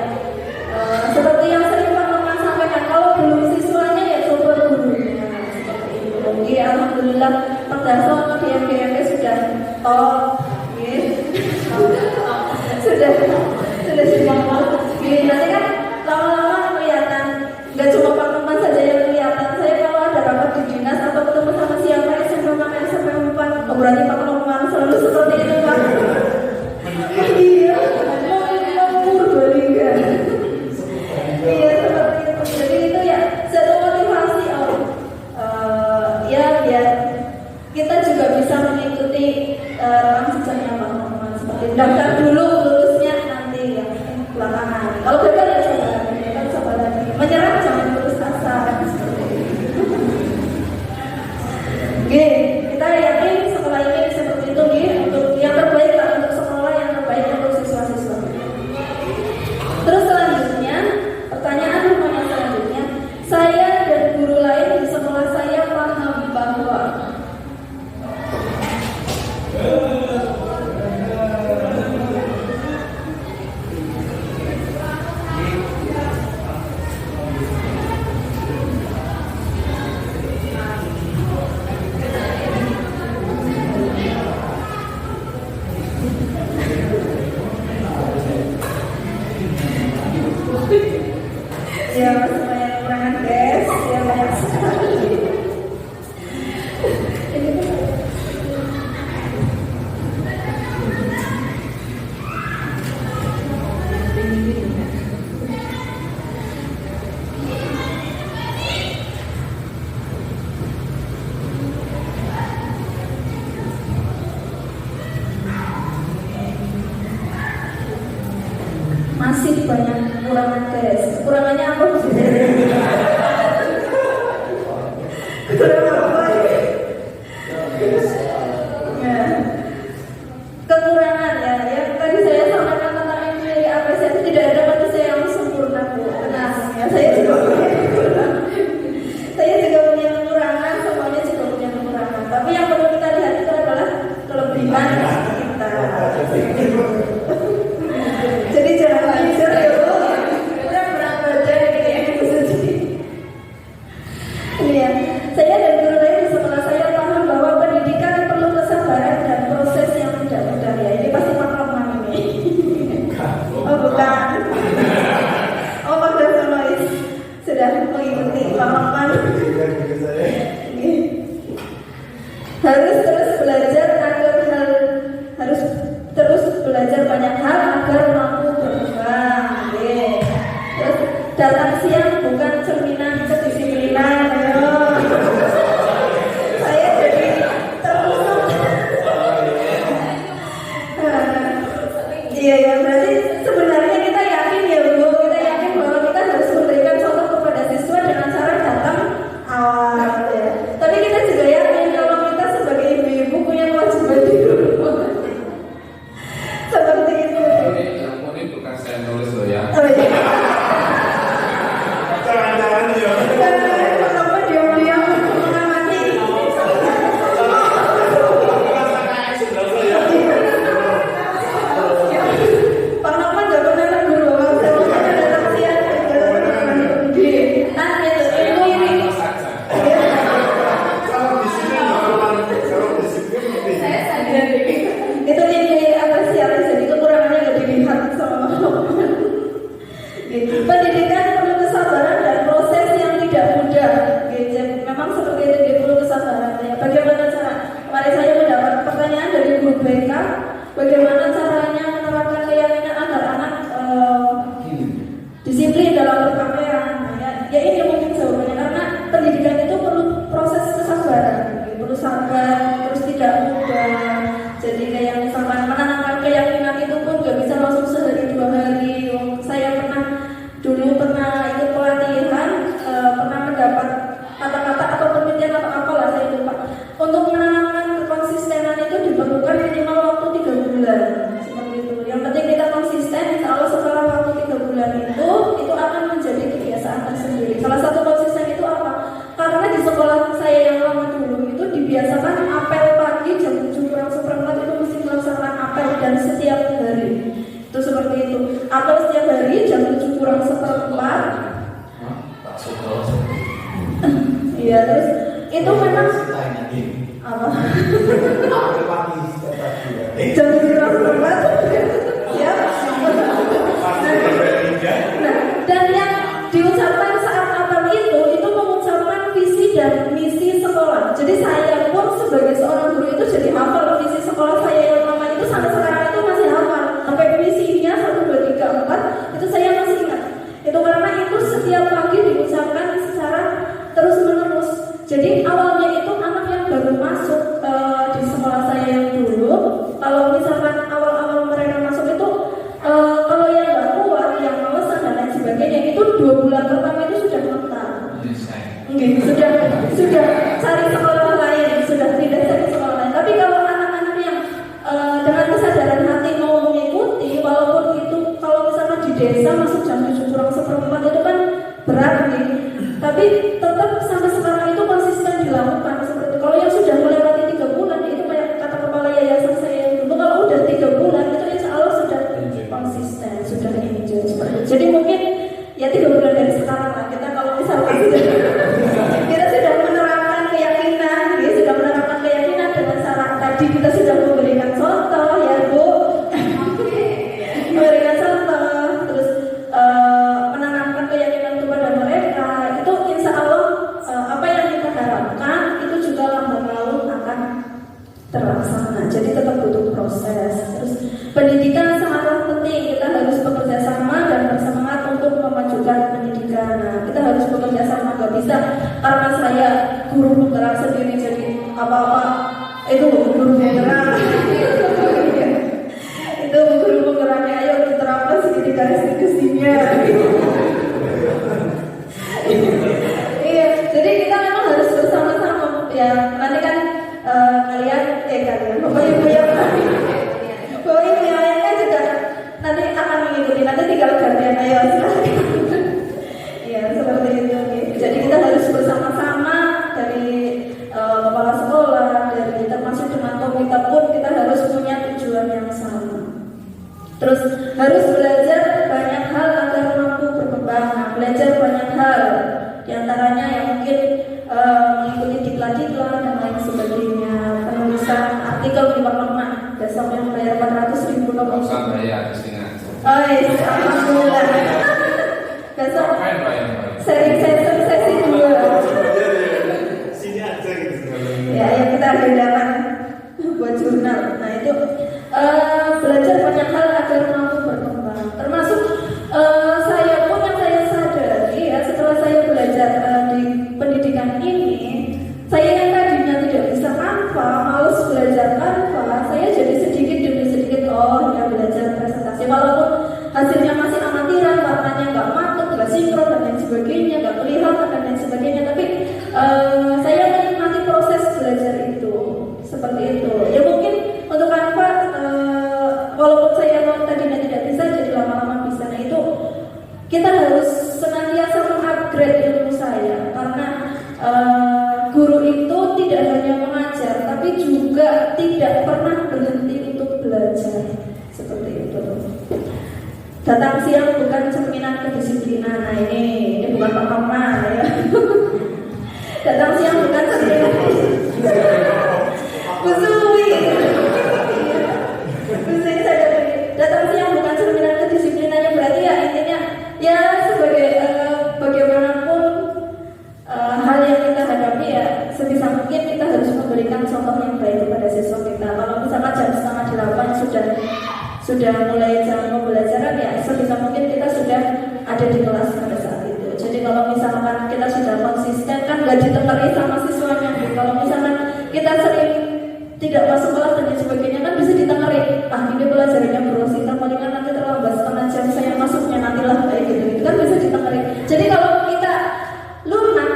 seperti yang sering Pak Norman sampaikan, kalau belum siswanya ya coba gurunya. Seperti itu. Oke, alhamdulillah Perdasol di MGMP sudah top, sudah semangat. Nanti kan lama-lama kelihatan, nggak cuma Pak Norman saja yang kelihatan. Saya kalau ada rapat di dinas atau ketemu sama siapa SMP 5, SMP 4, berarti Pak Norman selalu seperti itu Pak. Iya, mau Purbalingga. Iya seperti itu. Jadi itu ya satu motivasi ya biar kita juga bisa mengikuti rekam jejaknya Pak Norman. Seperti daftar dulu, lulusnya nanti ya belakangan. Kalau gagal ya coba lagi. Menyerah jangan putus asa. Seperti itu. Oke, kita yakin sekolah ini seperti itu untuk yang terbaik lah, untuk sekolah yang terbaik untuk siswa-siswa. Terus selanjutnya, pertanyaan rumahnya selanjutnya, saya dan guru lain di sekolah saya paham bahwa ya supaya kekurangan gas ya banyak sekali. Masih banyak kekurangan gas. Kekurangannya apa? Kekurangan apa? Ya, Iya, saya dan guru lain di sekolah saya paham bahwa pendidikan perlu kesabaran dan proses yang tidak mudah ya. Ini pasti Pak Rahman ini. Oh bukan. Oh Pak Rahman sudah mengikuti Pak Rahman. Harus terus belajar banyak hal agar mampu berkembang. Terus datang siang bukan cerminan kedisiplinan. Saya jadi terusuk. Iya ya, berarti sebenarnya kita yakin ya Bu, kita yakin bahwa kita harus memberikan contoh kepada siswa dengan cara datang awal ya. Tapi kita juga yakin kalau kita sebagai ibu-ibu punya kewajiban di rumah. Seperti itu. Ini bukan saya nulis loh ya. Oh iya. Jangan-jangan ya. Kenapa diam-diam mengamati? Pak Norman gak pernah negur bahwa saya makanya datang siang. Tanya itu ini. Kalau di sini Saya sadar itu ini apresiasi, jadi kekurangannya gak dilihat sama Norman. Pendidikan perlu kesabaran dan proses yang tidak mudah. Memang seperti itu, dia perlu kesabaran. Bagaimana cara? Kemarin saya mendapat pertanyaan dari guru BK, bagaimana caranya menerapkan keyakinan agar anak disiplin dalam berpakaian. Ya ini mungkin jawabannya, karena pendidikan itu perlu proses kesabaran, perlu sabar, terus tidak mudah. Jadi kayak misalkan menanamkan keyakinan itu pun gak bisa langsung sehari 2 hari. Saya dulu pernah ikut pelatihan, pernah mendapat kata-kata atau penelitian atau apalah saya lupa. Untuk menanamkan konsistenan itu diperlukan minimal waktu 3 bulan. Seperti itu. Yang penting kita konsisten, insya Allah setelah waktu 3 bulan itu akan menjadi kebiasaan tersendiri. Salah satu konsisten itu apa? Karena di sekolah saya yang lama dulu itu dibiasakan apel pagi jam 7:45 itu mesti melaksanakan apel dan setiap hari. Itu seperti itu. Apel setiap hari jam 7:45. Iya, terus itu memang apa? Jam 7:45 ya. Nah, dan yang diucapkan saat apel itu mengucapkan visi dan misi sekolah. Jadi saya pun sebagai seorang guru itu jadi hafal visi sekolah saya yang lama itu sampai sekarang itu masih hafal. Sampai misinya 1, 2, 3, 4 itu saya masih ingat. Itu karena itu setiap pagi diucapkan secara terus menerus. Jadi awalnya itu anak yang baru masuk di sekolah saya yang dulu, kalau misalkan awal-awal mereka masuk itu kalau yang nggak kuat, yang malesan dan lain sebagainya itu 2 bulan pertama itu sudah mental. Sudah cari sekolah lain, sudah tidak cari sekolah lain. Tapi kalau anak-anak yang dengan kesadaran hati mau mengikuti, walaupun itu kalau misalkan di desa masuk jam 7:45 itu kan berat nih. Tapi tetap sampai sekarang itu konsisten dilakukan seperti itu. Kalau yang sudah melewati 3 bulan itu kayak kata kepala yayasan saya dulu, kalau udah 3 bulan itu insya Allah sudah konsisten, sudah enjoy seperti itu. Jadi mungkin ya 3 bulan dari sekarang lah kita kalau misalkan kita sudah menerapkan keyakinan, ya sudah menerapkan keyakinan dengan cara tadi kita sudah memberikan contoh ya Bu, memberikan contoh, terus menanamkan keyakinan kepada mereka, itu insya Allah apa yang kita harapkan itu juga lambat laun akan terlaksana. Jadi tetap butuh proses. Terus pendidikan sangatlah penting, kita harus bekerja sama dan bersemangat untuk memajukan pendidikan. Nah, kita harus bekerja sama, nggak bisa karena saya guru penggerak sendiri jadi apa-apa itu guru penggerak. Itu guru penggeraknya ayo diterapkan segini garis-garisnya. Iya, jadi kita memang harus bersama-sama ya. Nanti kan kalian Bapak Ibu yang lain kan juga nanti akan mengikuti, nanti tinggal gantian ayo silahkan. Iya seperti itu. Jadi kita harus bersama-sama dari kepala sekolah, dari termasuk dengan komunitas pun kita harus punya tujuan yang sama. Terus harus belajar banyak hal agar mampu berkembang. Belajar banyak hal, diantaranya yang mungkin belum nih Pak Mama. Besok yang bayar 400.000 Nggak kamu. usah bayar di sini aja. Oh iya, alhamdulillah. Besok Ngapain bayar? sharing sesi 2. Sini aja gitu. Ya, yang kita agendakan buat jurnal. Nah itu belajar banyak hal agar mampu berkembang. Termasuk saya pun yang saya sadari ya setelah saya belajar di pendidikan ini, saya yang tadinya tidak bisa Canva, males belajar Canva, saya jadi sedikit demi sedikit ya belajar presentasi. Walaupun hasilnya masih amatiran, warnanya nggak matang, nggak sinkron dan lain sebagainya, nggak kelihatan dan lain sebagainya, tapi saya menikmati proses belajar itu seperti itu. Ya mungkin untuk Canva, walaupun saya tadinya tidak bisa, jadi lama-lama bisa. Nah itu kita harus senantiasa mengupgrade ilmu saya, karena guru itu tidak hanya mengajar, tapi juga tidak pernah berhenti untuk belajar. Seperti itu. Datang siang bukan cerminan kedisiplinan. Nah ini bukan Pak Mama ya. Datang siang bukan cerminan. Kusui. Kusui saja. Datang siang bukan cerminan kedisiplinannya, berarti ya intinya ya sebagai bagaimanapun hal yang kita hadapi ya sebisa mungkin kita harus memberikan contoh yang baik kepada siswa kita. Kalau misalkan jam 7:30 sudah mulai jam pembelajaran ya sebisa mungkin kita sudah ada di kelas pada saat itu. Jadi kalau misalkan kita sudah konsisten kan gak ditengeri sama siswanya. Kalau misalkan kita sering tidak masuk kelas dan sebagainya kan bisa ditengeri. Ini pelajarannya Rosita palingan nanti terlambat setengah jam saya masuknya nantilah kayak gitu. Itu kan bisa ditengeri. Jadi kalau kita lunak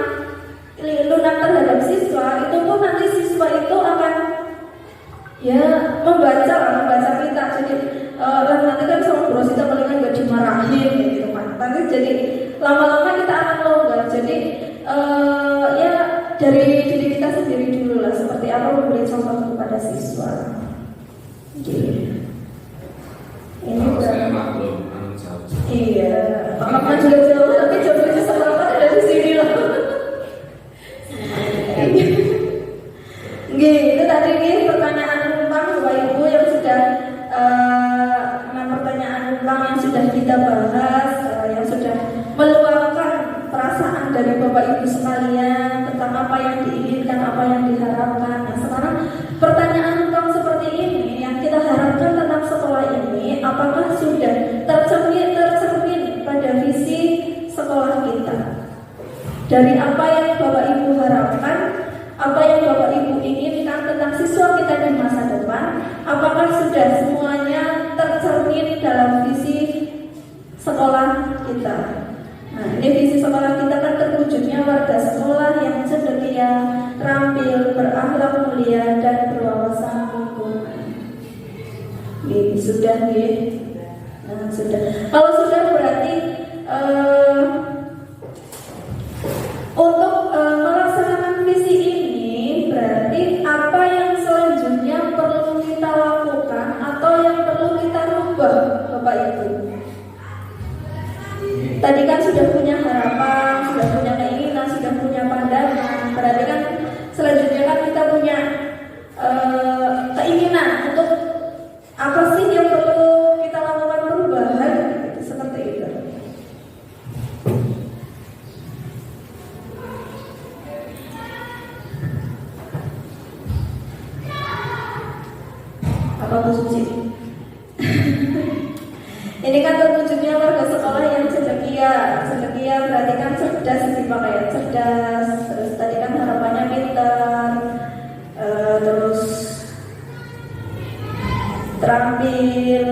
terhadap siswa itu pun nanti siswa itu akan ya membaca kita. Jadi nanti kan sama Bu Rosita palingan gak dimarahin gitu kan. Nanti jadi lama-lama kita akan longgar. Jadi ya dari diri kita sendiri dulu lah, seperti apa memberi contoh kepada siswa. Gitu. Ini Kalau saya berarti maklum, jauh. iya, Pak Mama juga jauh, tapi jodohnya seberapa ada di sini loh. Itu tadi nih pertanyaan numpang Bapak Ibu yang sudah pertanyaan numpang yang sudah kita bahas, yang sudah meluapkan perasaan dari Bapak Ibu sekalian tentang apa yang diinginkan, apa yang diharapkan. Nah sekarang pertanyaan numpang seperti ini yang kita harapkan tentang sekolah ini, apakah sudah tercermin pada visi sekolah kita? Dari apa yang Bapak Ibu harapkan, apa yang Bapak Ibu inginkan tentang siswa kita di masa depan, apakah sudah semuanya tercermin dalam visi sekolah kita? Nah, ini visi sekolah kita kan terwujudnya warga sekolah yang cendekia, terampil, berakhlak mulia dan berwawasan lingkungan. Sudah nih. Nah, sudah. Kalau sudah berarti untuk melaksanakan visi ini berarti apa yang selanjutnya perlu kita lakukan atau yang perlu kita rubah, Bapak Ibu? Tadi kan sudah punya harapan, sudah punya keinginan, sudah punya pandangan. Berarti kan selanjutnya kan kita punya keinginan untuk apa sih yang perlu kita lakukan perubahan, seperti itu. Apa Bu Suci? Ini kan terwujudnya warga sekolah yang cendekia berarti kan cerdas dipakai ya, cerdas. Terus tadi kan harapannya pintar, terus terampil,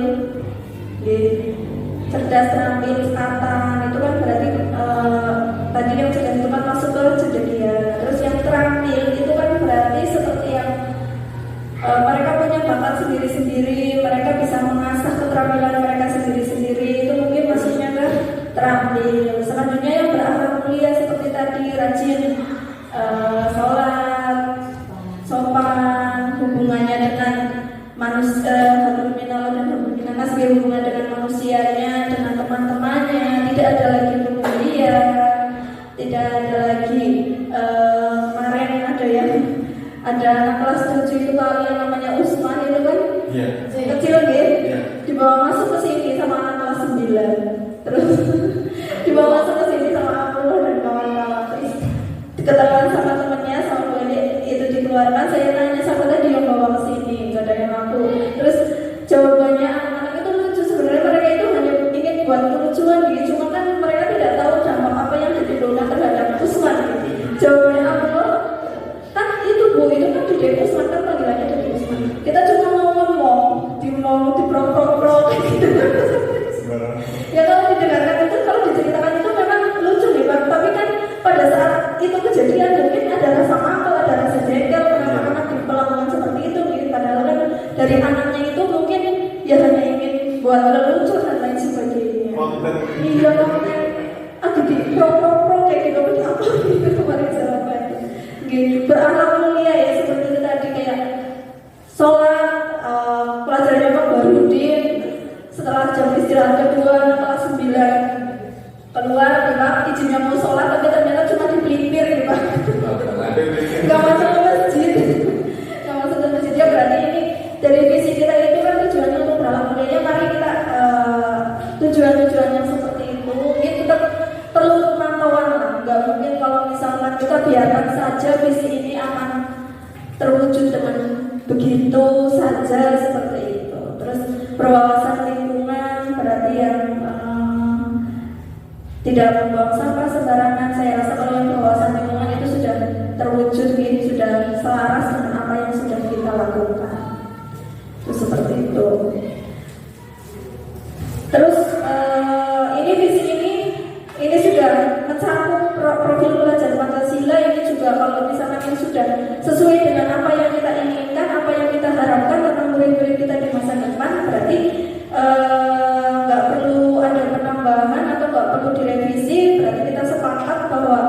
cerdas, terampil, tatan. Itu kan berarti tadi yang cerdas itu kan masuk ke cendekia. Terus yang terampil itu kan berarti seperti yang mereka punya bakat sendiri-sendiri, mereka bisa mengasah keterampilan mereka sendiri-sendiri. Itu mungkin maksudnya ke terampil. Selanjutnya yang berakhlak mulia seperti tadi, rajin sholat, sopan, hubungannya dengan manusia, hubungan dengan manusianya, dengan teman-temannya, tidak ada lagi pemulia, tidak ada lagi kemarin ada anak kelas 7 itu kali yang namanya Usman. Iya. Masih kecil gitu. Iya. Dibawa masuk ke sini sama anak kelas 9. Terus dibawa masuk ke sini sama aku dan kawan-kawan. Terus diketahuan sama temennya, sama gue itu dikeluarkan. Saya tanya siapa tadi yang bawa ke sini, gak ada yang aku. Terus jawabannya anak-anak itu lucu. Sebenarnya mereka itu hanya ingin buat kelucuan gitu, cuma kan mereka tidak tahu dampak apa yang ditimbulkan terhadap Usman gitu. Jawabannya apa? Kan itu Bu, itu kan di Usman kan panggilannya di Usman. Kita cuma mau ngomong, diprok-prok gitu. Ya kalau didengarkan itu, kalau diceritakan itu memang lucu nih Pak. Tapi kan pada saat itu kejadian mungkin ada rasa malu, ada rasa jengkel kenapa anak diperlakukan seperti itu gitu. Padahal kan dari anaknya itu mungkin ya hanya ingin buat lelucon dan lain sebagainya. Iya makanya aduh diprok-prok kayak gitu apa gitu kemarin jawabannya. Gitu. Berakhlak mulia ya seperti itu tadi, kayak sholat, pelajarannya Pak Barudin. Setelah jam istirahat kedua kelas 9 keluar nih Pak, izinnya mau sholat tapi ternyata cuma dipelipir nih Pak. Gak masuk ke masjid. Gak masuk ke masjid. Ya berarti ini dari visi kita itu kan tujuannya untuk dalam mulianya. Mari kita tujuan-tujuan yang seperti itu tetap perlu pemantauan lah. Gak mungkin kalau misalkan kita biarkan saja visi ini akan terwujud dengan begitu saja seperti itu. Terus perwawasan lingkungan berarti yang tidak membuang sampah sembarangan. Saya rasa kalau yang perwawasan lingkungan itu sudah terwujud, ini sudah selaras dengan apa yang sudah kita lakukan. Itu seperti itu. Terus ini visi ini sudah mencakup profil pelajar Pancasila. Ini juga kalau misalkan ini sudah sesuai dengan apa yang kita inginkan, apa yang kita harapkan tentang murid-murid kita di masa depan, berarti nggak perlu ada penambahan atau nggak perlu direvisi. Berarti kita sepakat bahwa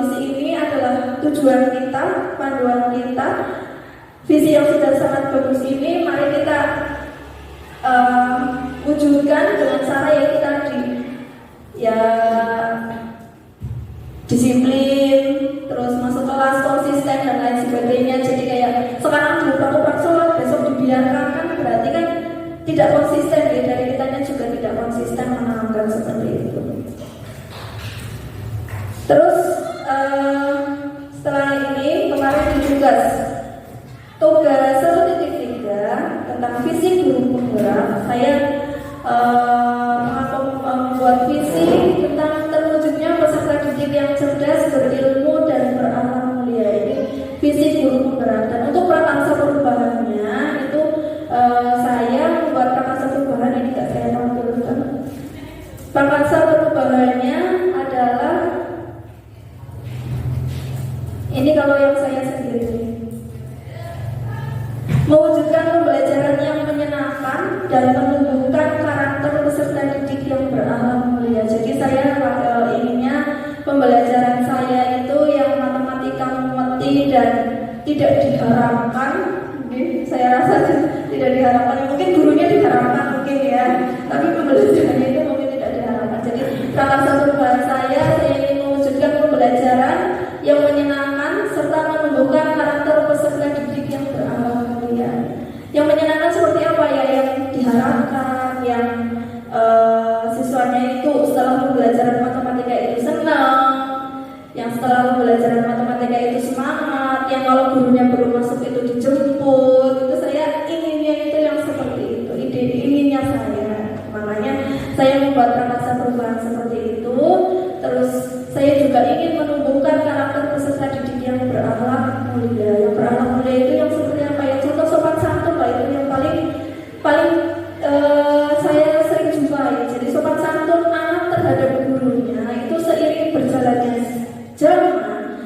visi ini adalah tujuan kita, panduan kita. Visi yang sudah sangat bagus ini mari kita wujudkan dengan cara yang tadi, ya disiplin, terus masuk kelas, konsisten dan lain sebagainya. Jadi kayak sekarang diutak-utak sholat, besok dibiarkan, kan berarti kan tidak konsisten ya. Dari kitanya juga tidak konsisten menanamkan seperti itu. Terus setelah ini kemarin di tugas 1.3 tentang visi guru penggerak, saya membuat visi tentang terwujudnya peserta didik yang cerdas, berilmu dan berakhlak mulia. Ini visi guru penggerak. Dan untuk prakarsa perubahannya itu saya membuat prakarsa perubahan ini tidak saya tampilkan. Prakarsa perubahannya adalah ini kalau yang saya sendiri, mewujudkan pembelajaran yang menyenangkan dan menumbuhkan karakter peserta didik yang berakhlak mulia. Jadi saya inginnya pembelajaran saya itu yang matematika mengerti dan tidak diharapkan. Saya rasa tidak diharapkan. Mungkin gurunya diharapkan mungkin ya, tapi pembelajarannya itu mungkin tidak diharapkan. Jadi salah satu perubahan saya ingin mewujudkan pembelajaran yang menyenangkan serta menumbuhkan karakter peserta didik yang berakhlak mulia. Yang menyenangkan seperti apa ya? Yang diharapkan, yang siswanya itu setelah pembelajaran matematika itu senang, yang setelah pembelajaran matematika itu semangat, yang kalau gurunya baru masuk itu dijemput. Itu saya inginnya itu yang seperti itu, ide inginnya saya. Makanya saya membuat prakarsa perubahan seperti itu. Terus saya juga ingin menumbuhkan karakter peserta didik yang berakhlak mulia. Yang berakhlak mulia itu yang seperti apa ya? Contoh sopan santun lah, itu yang paling saya sering jumpai. Jadi sopan santun anak terhadap gurunya itu seiring berjalannya zaman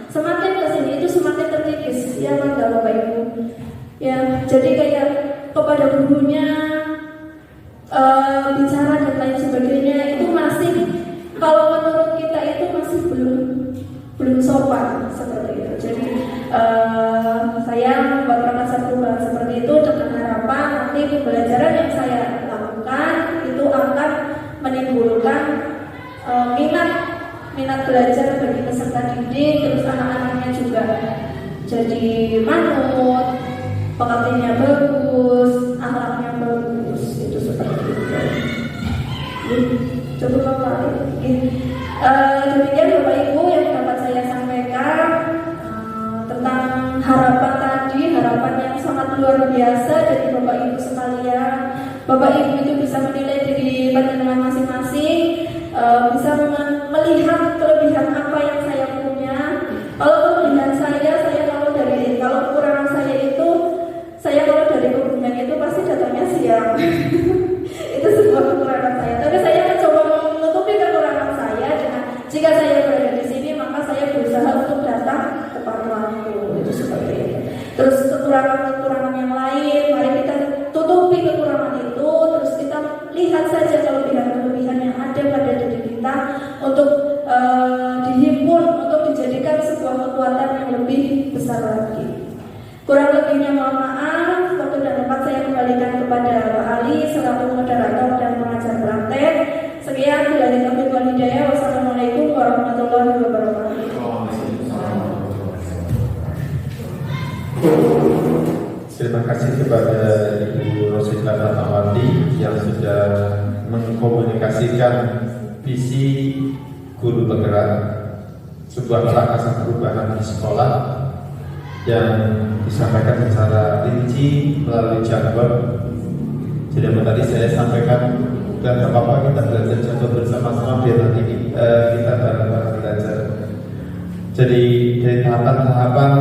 semakin kesini itu semakin terkikis. Ya bangga Bapak Ibu. Ya jadi kayak kepada gurunya bicara dan lain sebagainya itu masih, kalau menurut kita itu masih belum sopan seperti itu. Jadi saya membuat prakarsa perubahan seperti itu dengan harapan nanti pembelajaran yang saya lakukan itu akan menimbulkan minat belajar bagi peserta didik, terus anak-anaknya juga jadi manut, pengabdiannya bagus, akhlaknya bagus, itu seperti itu. Cukup Bapak. Demikian Bapak Ibu yang dapat saya sampaikan tentang harapan tadi, harapan yang sangat luar biasa dari Bapak Ibu sekalian. Bapak Ibu itu bisa menilai diri panjenengan masing-masing, bisa melihat kelebihan apa yang saya punya. Kalau kelebihan saya kalau kekurangan saya itu, saya kalau dari kebumen itu pasti datangnya siang. Itu sebuah kekurangan saya. Tapi saya mencoba menutupi kekurangan saya dengan jika saya berada di sini maka saya berusaha untuk datang tepat waktu. Itu seperti itu. Terus kekurangan-kekurangan yang lain, mari kita tutupi kekurangan itu. Terus kita lihat saja kelebihan-kelebihan yang ada pada diri kita untuk dihimpun, untuk dijadikan sebuah kekuatan yang lebih besar lagi. Kurang lebihnya mohon maaf. Waktu dan tempat saya kembalikan kepada Pak Ali selaku moderator dan pengajar praktek. Sekian, bila taufiq wal hidayah. Wassalamualaikum warahmatullahi wabarakatuh. Terima kasih kepada Ibu Rosita Fatmawati yang sudah mengkomunikasikan visi guru penggerak, sebuah pelaksanaan perubahan di sekolah yang disampaikan secara rinci melalui jargon. Jadi tadi saya sampaikan, dan apa-apa kita belajar jargon bersama-sama biar nanti kita bareng-bareng belajar. Jadi dari tahapan-tahapan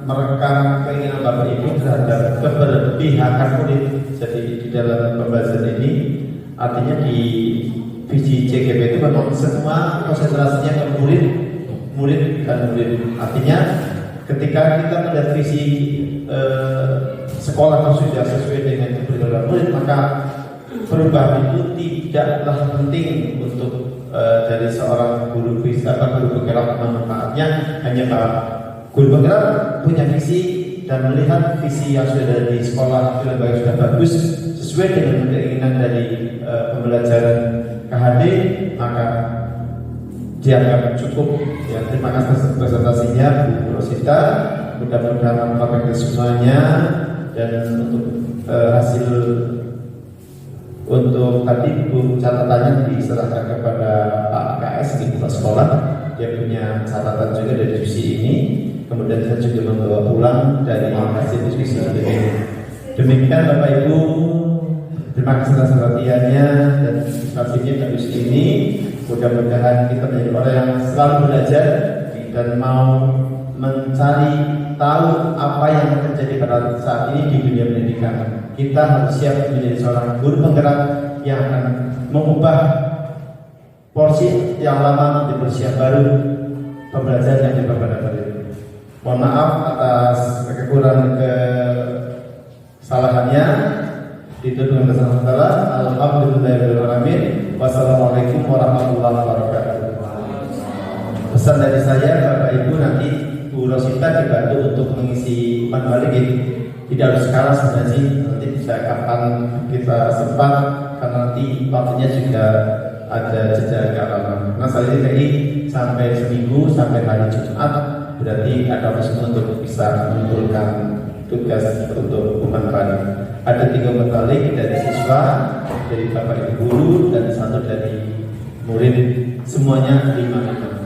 merekam keinginan Bapak Ibu terhadap keberpihakan murid. Jadi di dalam pembahasan ini artinya di visi CGP itu memang semua konsentrasinya ke murid dan murid. Artinya ketika kita melihat visi sekolah yang sudah sesuai dengan kebutuhan murid, maka perubahan itu tidaklah penting untuk dari seorang guru penggerak. Manfaatnya hanya para guru penggerak punya visi dan melihat visi yang sudah ada di sekolah sudah bagus sesuai dengan keinginan dari pembelajaran KHD, maka dianggap cukup. Ya, terima kasih atas presentasinya Bu Rosita. Mudah-mudahan manfaat semuanya, dan untuk hasil untuk tadi Bu catatannya diserahkan kepada Pak KS di kepala sekolah. Dia punya catatan juga dari diskusi ini. Kemudian saya juga membawa pulang dari hasil diskusi ini. Demikian Bapak Ibu, terima kasih atas perhatiannya dan partisipasinya dalam diskusi ini. Mudah-mudahan kita menjadi orang yang selalu belajar dan mau mencari tahu apa yang terjadi pada saat ini di dunia pendidikan. Kita harus siap menjadi seorang guru penggerak yang akan mengubah porsi yang lama menjadi porsi yang baru, pembelajaran yang diperbaiki. Mohon maaf atas kekurangan kesalahannya. Itu dengan kesalahan. Alhamdulillahirobbilalamin. Wassalamualaikum warahmatullahi wabarakatuh. Pesan dari saya, Bapak Ibu, nanti Bu Rosita dibantu untuk mengisi manual ini. Tidak harus sekarang sebenarnya, nanti bisa kapan kita sempat, karena nanti waktunya juga ada jeda agak lama. Nah, saya ini sampai seminggu, sampai hari Jumat, berarti ada waktu untuk bisa mengumpulkan tugas untuk pemanfaatan. Ada 3 metalik dari siswa, dari Bapak Ibu guru, dan 1 dari murid. Semuanya 5.